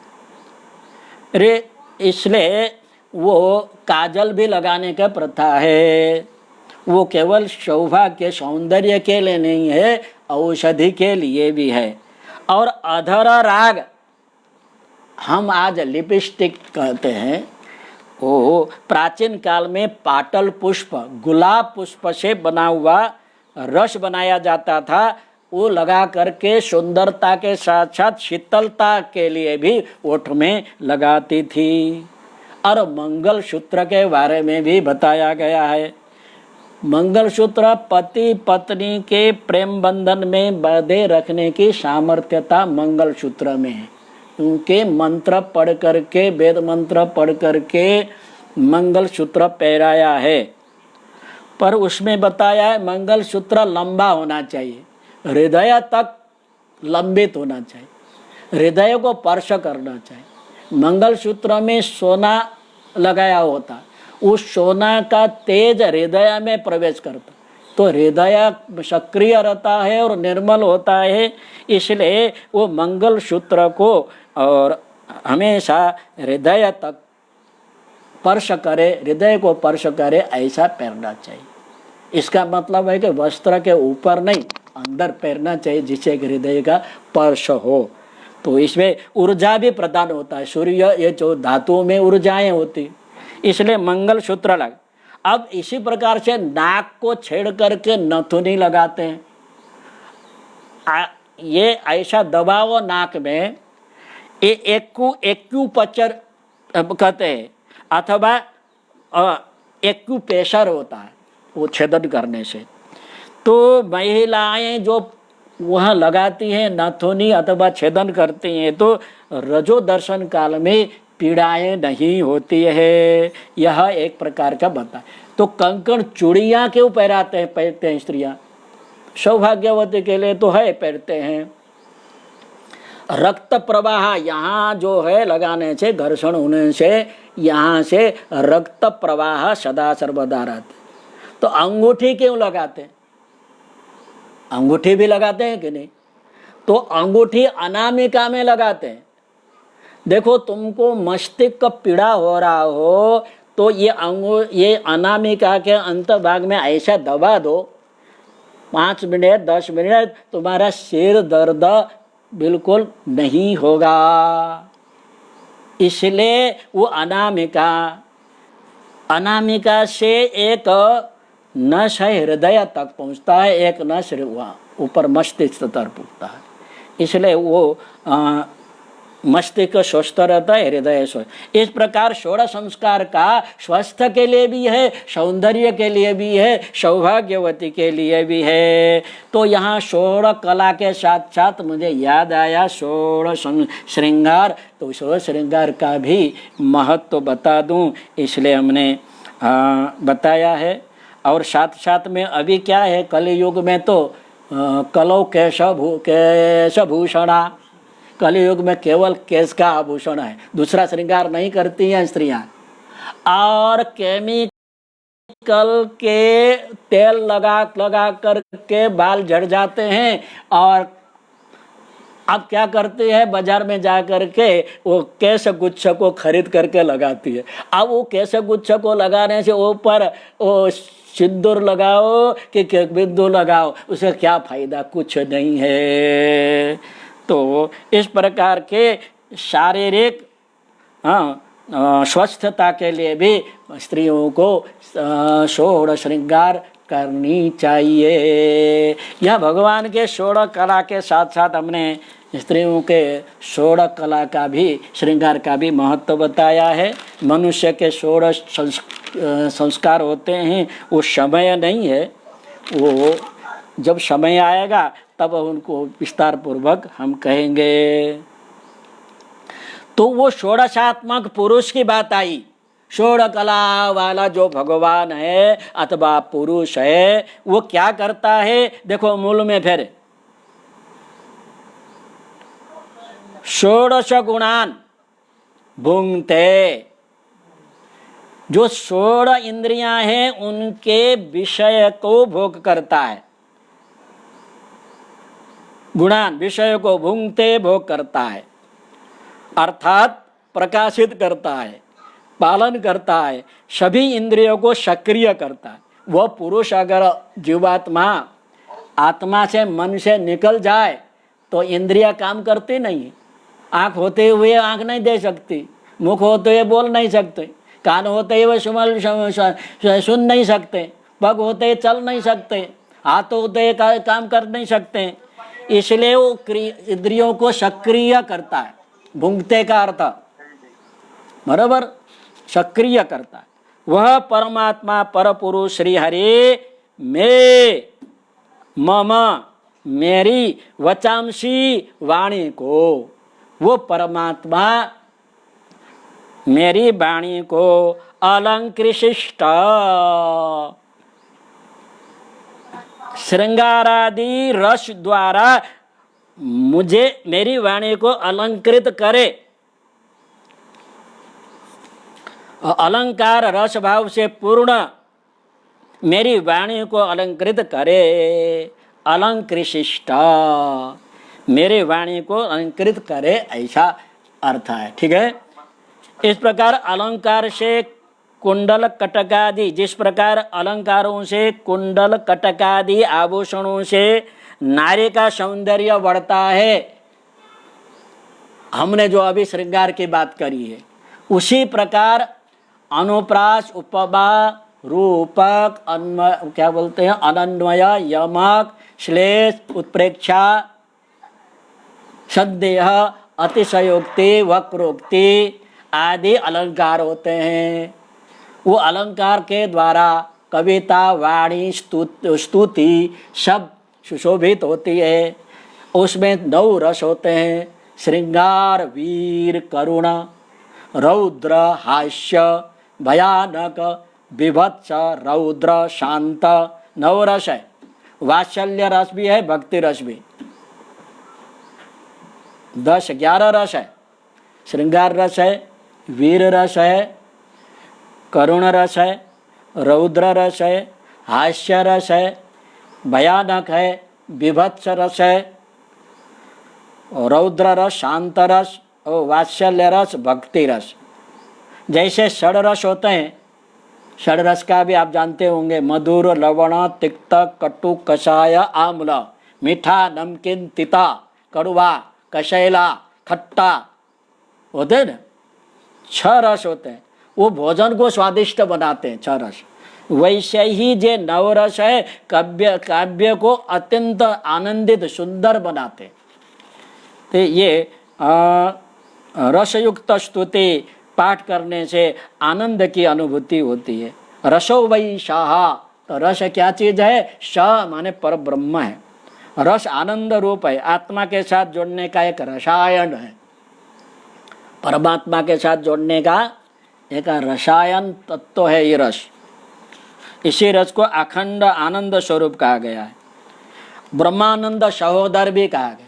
इसलिए वो काजल भी लगाने का प्रथा है। वो केवल सौभाग्य सौंदर्य के लिए नहीं है, औषधि के लिए भी है। और अधर राग हम आज लिपस्टिक कहते हैं, वो प्राचीन काल में पाटल पुष्प, गुलाब पुष्प से बना हुआ रस बनाया जाता था। वो लगा करके सुंदरता के साथ साथ शीतलता के लिए भी ओठ में लगाती थी। और मंगल सूत्र के बारे में भी बताया गया है। मंगल सूत्र पति पत्नी के प्रेम बंधन में बंधे रखने की सामर्थ्यता मंगल सूत्र में है। उनके मंत्र पढ़ करके, वेद मंत्र पढ़ करके मंगल सूत्र पहराया है। पर उसमें बताया है मंगल सूत्र लंबा होना चाहिए, हृदय तक लंबित होना चाहिए, हृदय को स्पर्श करना चाहिए। मंगल सूत्र में सोना लगाया होता, उस सोना का तेज हृदय में प्रवेश करता, तो हृदय सक्रिय रहता है और निर्मल होता है। इसलिए वो मंगल सूत्र को और हमेशा हृदय तक स्पर्श करे, हृदय को स्पर्श करे, ऐसा पहनना चाहिए। इसका मतलब है कि वस्त्र के ऊपर नहीं, अंदर पहनना चाहिए, जिससे हृदय का स्पर्श हो। तो इसमें ऊर्जा भी प्रदान होता है। सूर्य ये जो धातुओं में ऊर्जाएं होती, इसलिए मंगल सूत्र लग। अब इसी प्रकार से नाक को छेड़ करके नथुनी लगाते हैं। ये ऐसा दबाव नाक में, ये एक्यूपंक्चर कहते हैं, अथवा एक्यूप्रेशर होता है वो छेदन करने से। तो महिलाएं जो वहाँ लगाती हैं नाथुनी अथवा छेदन करती हैं तो रजो दर्शन काल में पीड़ाएं नहीं होती है। यह एक प्रकार का बता। तो कंकण चूड़ियाँ क्यों पहनते हैं स्त्रियाँ? सौभाग्यवती के लिए तो है, पहनते हैं। रक्त प्रवाह यहाँ जो है लगाने से, घर्षण होने से यहाँ से रक्त प्रवाह सदा सर्वदा रहते। तो अंगूठी क्यों लगाते हैं? अंगूठी भी लगाते हैं कि नहीं? तो अंगूठी अनामिका में लगाते हैं। देखो तुमको मस्तिष्क का पीड़ा हो रहा हो तो ये अनामिका के अंतभाग में ऐसा दबा दो, 5 मिनट 10 मिनट तुम्हारा सिर दर्द बिल्कुल नहीं होगा। इसलिए वो अनामिका से एक नस है हृदय तक पहुंचता है, एक नस ऊपर मस्तिष्क तक पहुंचता है। इसलिए वो मस्तिष्क स्वस्थ रहता है, हृदय स्वस्थ। इस प्रकार षोडश संस्कार का स्वास्थ्य के लिए भी है, सौंदर्य के लिए भी है, सौभाग्यवती के लिए भी है। तो यहाँ षोड़ कला के साथ साथ मुझे याद आया षोड़ श्रृंगार। तो षोड़ श्रृंगार का भी महत्व बता दूं इसलिए हमने बताया है। और साथ साथ में अभी क्या है, कलयुग में तो कलो केशभूषणा, कलयुग में केवल केश का आभूषण है, दूसरा श्रृंगार नहीं करती हैं स्त्रियां। और केमिकल के तेल लगा करके बाल झड़ जाते हैं। और अब क्या करती है, बाजार में जा करके वो केश गुच्छ को खरीद करके लगाती है। अब वो केश गुच्छ को लगाने से ऊपर वो सिंदूर लगाओ कि बिंदु लगाओ, उसे क्या फायदा? कुछ नहीं है। तो इस प्रकार के शारीरिक स्वस्थता के लिए भी स्त्रियों को षोड़ श्रृंगार करनी चाहिए। यह भगवान के षोड़ कला के साथ साथ हमने स्त्रियों के षोड़ कला का भी, श्रृंगार का भी महत्व बताया है। मनुष्य के षोड़ संस्कार होते हैं, वो समय नहीं है, वो जब समय आएगा तब उनको विस्तार पूर्वक हम कहेंगे। तो वो षोडशात्मक पुरुष की बात आई। षोड़ कला वाला जो भगवान है अथवा पुरुष है वो क्या करता है? देखो मूल में फिर षोडश गुणान भुंक्ते। जो 16 इंद्रियां हैं उनके विषय को भोग करता है। गुणान विषय को भुंक्ते, भोग करता है, अर्थात प्रकाशित करता है, पालन करता है, सभी इंद्रियों को सक्रिय करता है। वह पुरुष अगर जीवात्मा आत्मा से मन से निकल जाए तो इंद्रियां काम करती नहीं। आँख होते हुए आँख नहीं दे सकती, मुख होते हुए बोल नहीं सकते, कान होते हुए सुन नहीं सकते, पग होते हुए चल नहीं सकते, हाथ होते हुए काम कर नहीं सकते। इसलिए वो इंद्रियों को सक्रिय करता है। भुंक्ते का अर्थ बराबर सक्रिय करता है। वह परमात्मा पर पुरुष श्री हरि में मम मेरी वचांसी वाणी को, वो परमात्मा मेरी वाणी को अलंकृशिष्ट श्रृंगारादि रस द्वारा मुझे मेरी वाणी को अलंकृत करे। अलंकार रस भाव से पूर्ण मेरी वाणी को अलंकृत करे। अलंकृशिष्ट मेरे वाणी को अलंकृत करे, ऐसा अर्थ है। ठीक है। इस प्रकार अलंकार से कुंडल कटकादि, जिस प्रकार अलंकारों से कुंडल कटकादि आभूषणों से नारी का सौंदर्य बढ़ता है, हमने जो अभी श्रृंगार की बात करी है, उसी प्रकार अनुप्रास, उपमा, रूपक, क्या बोलते हैं, अनन्वय, यमक, श्लेष, उत्प्रेक्षा, सद्देह, अतिशयोक्ति, वक्रोक्ति आदि अलंकार होते हैं। वो अलंकार के द्वारा कविता, वाणी, स्तुति सब सुशोभित होती है। उसमें 9 रस होते हैं, श्रृंगार, वीर, करुण, रौद्र, हास्य, भयानक, विभत्स, रौद्र, शांत, 9 रस है। वात्सल्य रस भी है, भक्ति रस भी, 10-11 रस है। श्रृंगार रस है, वीर रस है, करुण रस है, रौद्र रस है, हास्य रस है, भयानक है, विभत्स रस है, रौद्र रस, शांत रस और वात्सल्य रस, भक्ति रस। जैसे षड रस होते हैं, षड रस का भी आप जानते होंगे, मधुर, लवण, तिक्त, कटु, कषाय, आम्ल, मीठा, नमकीन, तीता, कड़वा, कशैला, खट्टा होते हैं ना। 6 रस होते हैं, वो भोजन को स्वादिष्ट बनाते हैं 6 रस। वैसे ही जो 9 रस है काव्य को अत्यंत आनंदित सुंदर बनाते। तो ये रसयुक्त स्तुति पाठ करने से आनंद की अनुभूति होती है। रसो वै शाह, तो रस क्या चीज है? शाह माने पर ब्रह्म है। रस आनंद रूप है, आत्मा के साथ जोड़ने का एक रसायन है, परमात्मा के साथ जोड़ने का एक रसायन तत्व है ये रस। इसी रस को अखंड आनंद स्वरूप कहा गया है, ब्रह्मानंद सहोदर भी कहा गया।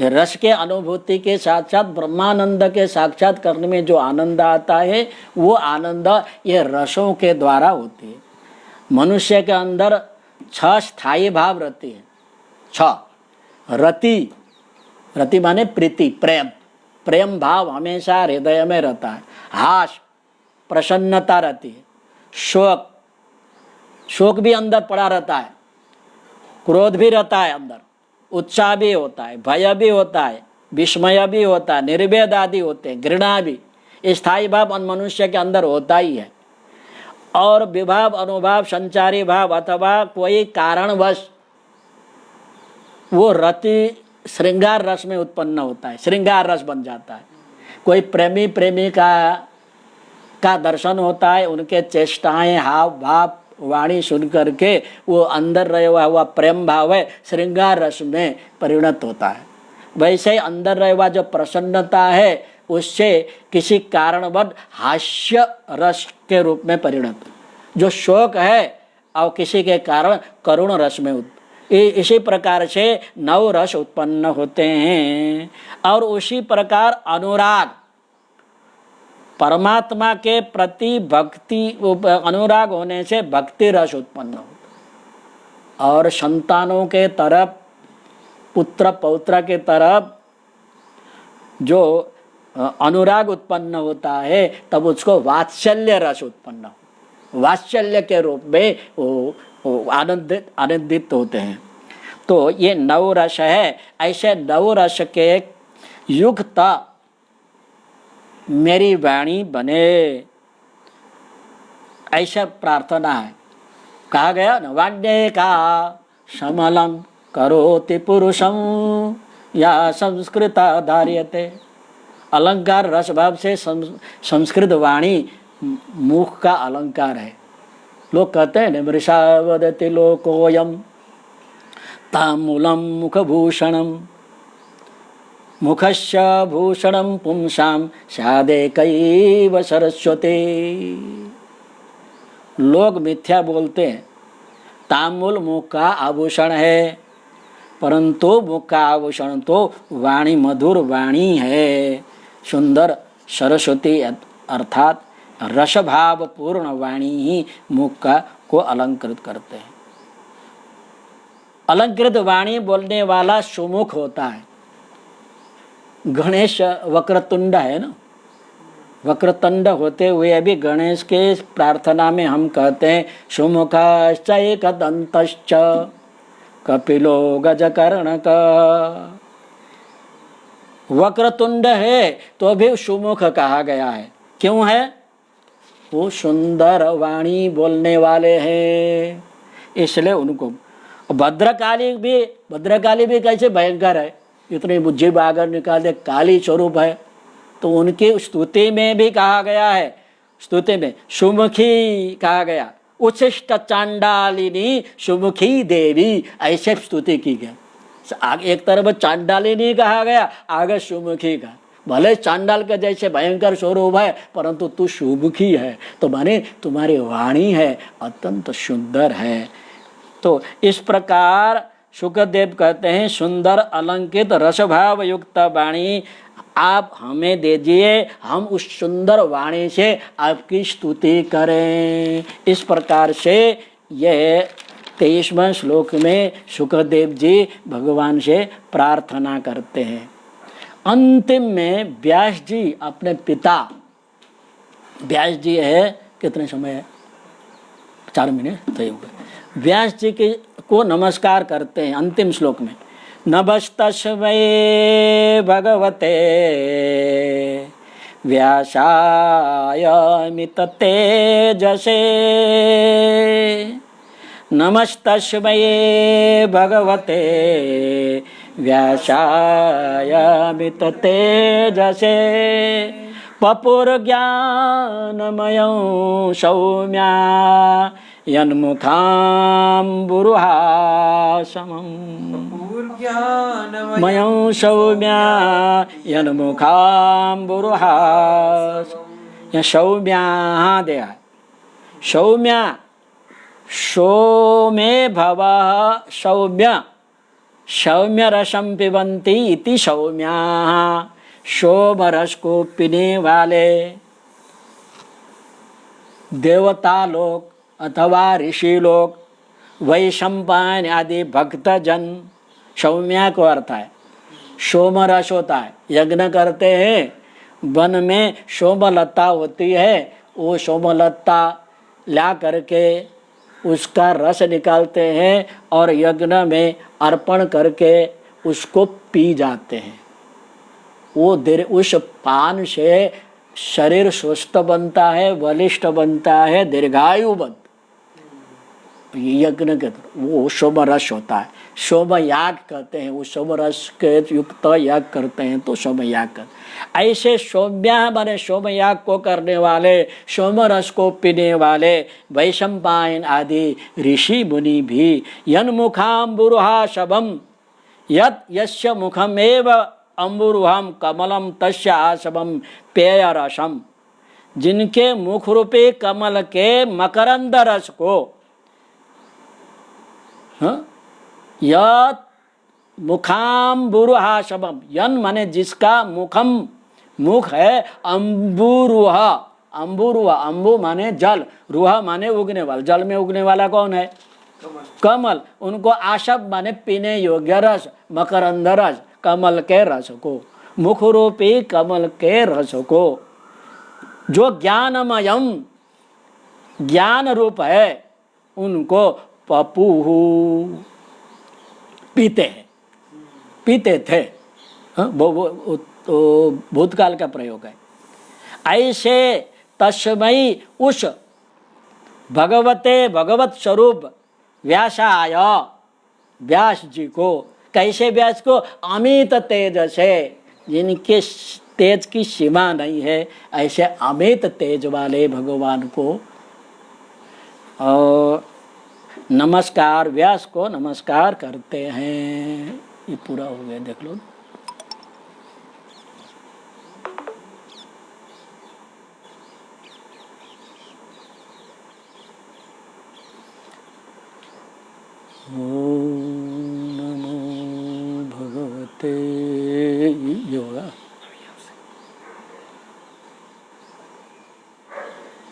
ये रस के अनुभूति के साथ साथ ब्रह्मानंद के साक्षात करने में जो आनंद आता है, वो आनंद ये रसों के द्वारा होती है। मनुष्य के अंदर 6 स्थायी भाव रहती है। 6 रति, रति माने प्रीति, प्रेम, प्रेम भाव हमेशा हृदय में रहता है। हास, प्रसन्नता रहती है। शोक, शोक भी अंदर पड़ा रहता है। क्रोध भी रहता है अंदर, उत्साह भी होता है, भय भी होता है, विस्मय भी होता है, निर्वेद आदि होते हैं, घृणा भी। स्थायी भाव मनुष्य के अंदर होता ही है। और विभाव, अनुभाव, संचारी भाव अथवा कोई कारणवश वो रति श्रृंगार रस में उत्पन्न होता है, श्रृंगार रस बन जाता है। कोई प्रेमी प्रेमिका का दर्शन होता है, उनके चेष्टाएं, हाव भाव, वाणी सुन करके वो अंदर रहा हुआ प्रेम भाव है श्रृंगार रस में परिणत होता है। वैसे ही अंदर रहा हुआ जो प्रसन्नता है उससे किसी कारणवश हास्य रस के रूप में परिणत। जो शोक है और किसी के कारण करुण रस में इसी प्रकार से 9 रस उत्पन्न होते हैं। और उसी प्रकार अनुराग, परमात्मा के प्रति भक्ति, अनुराग होने से भक्ति रस उत्पन्न होता। और संतानों के तरफ, पुत्र पौत्र के तरफ जो अनुराग उत्पन्न होता है तब उसको वात्सल्य रस उत्पन्न हो, वात्सल्य के रूप में वो आनंदित होते हैं। तो ये 9 रस है। ऐसे 9 रस के युक्त मेरी वाणी बने, ऐसा प्रार्थना है। कहा गया न, वाण्ये का समलम करोति पुरुषम या संस्कृता धार्यते। अलंकार रस भाव से संस्कृत वाणी मुख का अलंकार है। लोग कहते हैं मृषा वदति लोकोयम तामूलम मुखभूषणम, मुखस्य भूषणम पुंसाम स्यादेकैव सरस्वती। लोग मिथ्या बोलते हैं, तामूल मुख का आभूषण है, परंतु मुख का आभूषण तो वाणी, मधुर वाणी है, सुंदर सरस्वती अर्थात रसभाव पूर्ण वाणी ही मुख का को अलंकृत करते हैं। अलंकृत वाणी बोलने वाला सुमुख होता है। गणेश वक्रतुंड है ना, वक्रतुंड होते हुए भी गणेश के प्रार्थना में हम कहते हैं सुमुखश्च एकदन्तश्च कपिलो गजकर्णक। वक्रतुंड है तो भी सुमुख कहा गया है। क्यों है? वो सुंदर वाणी बोलने वाले हैं, इसलिए उनको। भद्रकाली भी कैसे भयंकर है, इतनी बुद्धि बागर निकाल दे, काली स्वरूप है। तो उनकी स्तुति में भी कहा गया है स्तुति में सुमुखी कहा गया, उच्छिष्ट चांडालिनी सुमुखी देवी, ऐसे स्तुति की गई। आगे एक तरफ चांडालिनी कहा गया, आगे सुमुखी का। भले चांडाल के जैसे भयंकर स्वरूप है, परंतु तू सुमुखी है, तो माने तुम्हारी वाणी है अत्यंत सुंदर है। तो इस प्रकार शुकदेव कहते हैं, सुंदर अलंकृत रसभाव युक्त वाणी आप हमें दीजिए, हम उस सुंदर वाणी से आपकी स्तुति करें। इस प्रकार से यह 23वें श्लोक में शुकदेव जी भगवान से प्रार्थना करते हैं। अंतिम में व्यास जी अपने पिता, व्यास जी है, कितने समय है, 4 मिनट सही हो गए। व्यास जी के को नमस्कार करते हैं अंतिम श्लोक में। नमस्तस्मै भगवते व्यासाय मित तेजसे, नमस्तस्मै भगवते व्यासाय मित तेजसे, पपुर्ज्ञानमयं सौम्या यन्मुखाम्बुरुहासमम्, मयं सौम्या यन्मुखाम्बुरुहासमम्। यहाँ सौम्या दया, सौम्या सोमे भवः सौम्य, सौम्य रसम पिबंती इति सौम्या, सोम रस को पीने वाले देवता लोग अथवा ऋषि लोग, वैशंपायन आदि भक्तजन, सौम्या को अर्थ है सोम रस होता है। यज्ञ करते हैं, वन में सोमलता होती है, वो सोमलता ला करके उसका रस निकालते हैं और यज्ञ में अर्पण करके उसको पी जाते हैं। वो उस पान से शरीर स्वस्थ बनता है, बलिष्ठ बनता है, दीर्घायु बनता। यज्ञ के वो सोम रस होता है, सोम याग कहते हैं। वो सोम रस के युक्त याग करते हैं तो सोम याग करते। ऐसे सौम्या माने सोम याग को करने वाले, सोम रस को पीने वाले वैशंपायन आदि ऋषि मुनि भी, यन्मुखाम्बुरुहा शबम, यत् यस्य मुखमेव अम्बुरुहम कमलम तस्य आशबम पेय रसम, जिनके मुख रूपी कमल के मकरंद रस को, यत् मुखाम्बुरुहाशबम, यन माने जिसका मुखम मुख है, अम्बुरुह, अम्बुरुह अम्बु माने जल, रुह माने उगने वाला, जल में उगने वाला कौन है, कमल। उनको आशब माने पीने योग्य रस, मकरंद रस, कमल के रस को, मुख रूपी कमल के रस को, जो ज्ञानमयम ज्ञान रूप है, उनको पपुहु पीते हैं, पीते थे। वो भूतकाल का प्रयोग है। ऐसे तस्मै उस भगवते भगवत स्वरूप व्यासाय, व्यास जी को, कैसे व्यास को, अमित तेज से, जिनके तेज की सीमा नहीं है, ऐसे अमित तेज वाले भगवान को नमस्कार, व्यास को नमस्कार करते हैं। ये पूरा हो गया, देख लो। ओम नमो भगवते, ये होगा,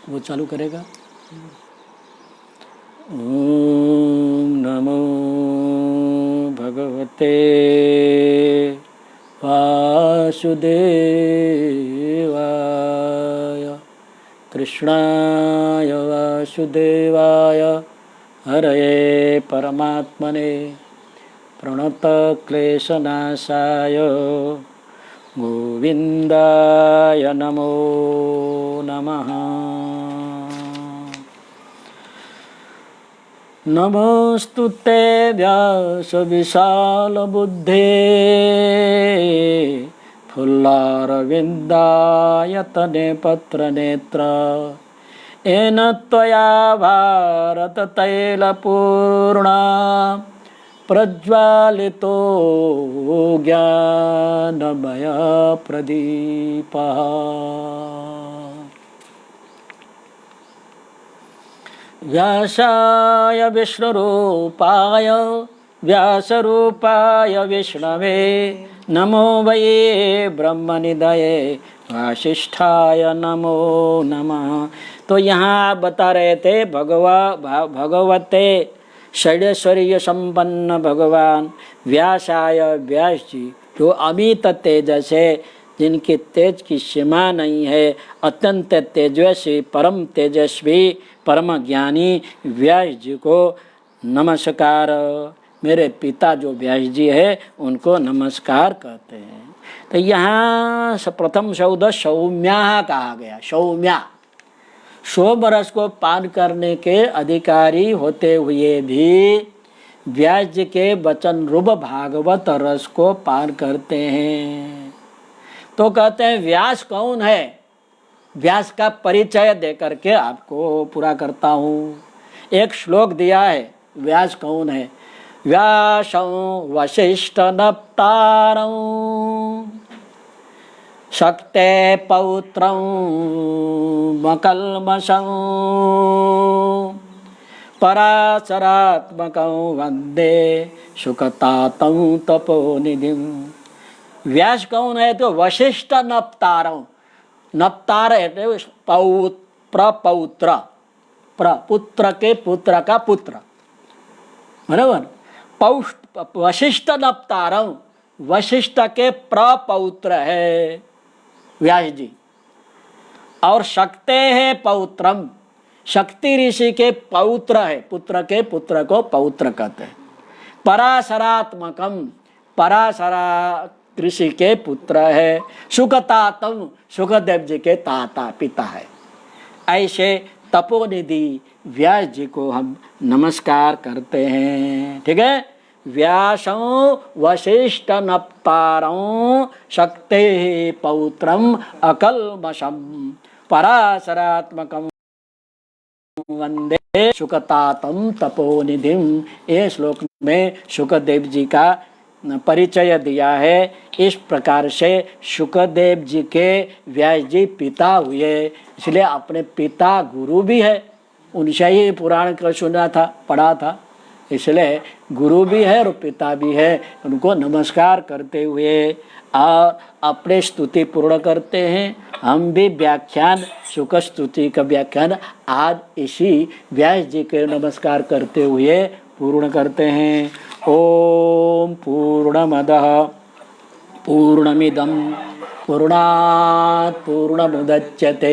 वो चालू करेगा। ओम नमो भगवते वासुदेवाय, कृष्णाय वासुदेवाय, हरये परमात्मने प्रणतक्लेशनाशाय गोविन्दाय नमो नमः। नमस्तुते व्यास विशालबुद्धे फुल्लारविन्दायतने पत्रनेत्र येन त्वया भारत तैलपूर्णा प्रज्वालितो ज्ञानमय प्रदीपः। व्यासाय विष्णुरूपाय व्यासरूपाय विष्णवे नमो वै ब्रह्मनिधये वासिष्ठाय नमो नमः। तो यहाँ बता रहे थे भगवते षड्ऐश्वर्य संपन्न भगवान व्यासाय व्यास जी जो अमित तेजस है, जिनके तेज की सीमा नहीं है, अत्यंत तेजस्वी परम तेजस्वी परम ज्ञानी व्यास जी को नमस्कार। मेरे पिता जो व्यास जी है उनको नमस्कार कहते हैं। तो यहाँ प्रथम शब्द सौम्या कहा गया। सौम्या 100 बरस को पान करने के अधिकारी होते हुए भी व्यास जी के वचन रूप भागवत रस को पान करते हैं। तो कहते हैं व्यास कौन है, व्यास का परिचय दे करके आपको पूरा करता हूँ। एक श्लोक दिया है व्यास कौन है। व्यासं वसिष्ठ नप्तारं शक्ते पौत्रं मकल्मषं पराशरात्मकं वन्दे सुखतातं तपोनिधिं। व्यास कौन है तो वशिष्ठ नप्तारं, नप्तार है प्रपौत्र, पुत्र के पुत्र का पुत्र, बराबर। वशिष्ठ नप्तारं, वशिष्ठ के प्रपौत्र है व्यास जी। और शक्ते है पौत्रम, शक्ति ऋषि के पौत्र है, पुत्र के पुत्र को पौत्र कहते हैं। पराशरात्मकम, पराशरा ऋषि के पुत्र है। सुखतातम, सुखदेव जी के ताता पिता है। ऐसे तपोनिधि व्यास जी को हम नमस्कार करते हैं। ठीक है। व्यासं वसिष्ठ नप्तारं शक्ते पौत्रम अकल्मषं पराशरात्मकं वंदे सुखतातं तपोनिधिं। ये श्लोक में सुखदेव जी का परिचय दिया है। इस प्रकार से सुखदेव जी के व्यास जी पिता हुए, इसलिए अपने पिता गुरु भी है, उनसे ही पुराण का सुना था, पढ़ा था, इसलिए गुरु भी है और पिता भी है। उनको नमस्कार करते हुए और अपने स्तुति पूर्ण करते हैं। हम भी व्याख्यान सुख स्तुति का व्याख्यान आज इसी व्यास जी के नमस्कार करते हुए पूर्ण करते हैं। ओम पूर्णमदः पूर्णमिदं पूर्णात् पूर्णमुदच्यते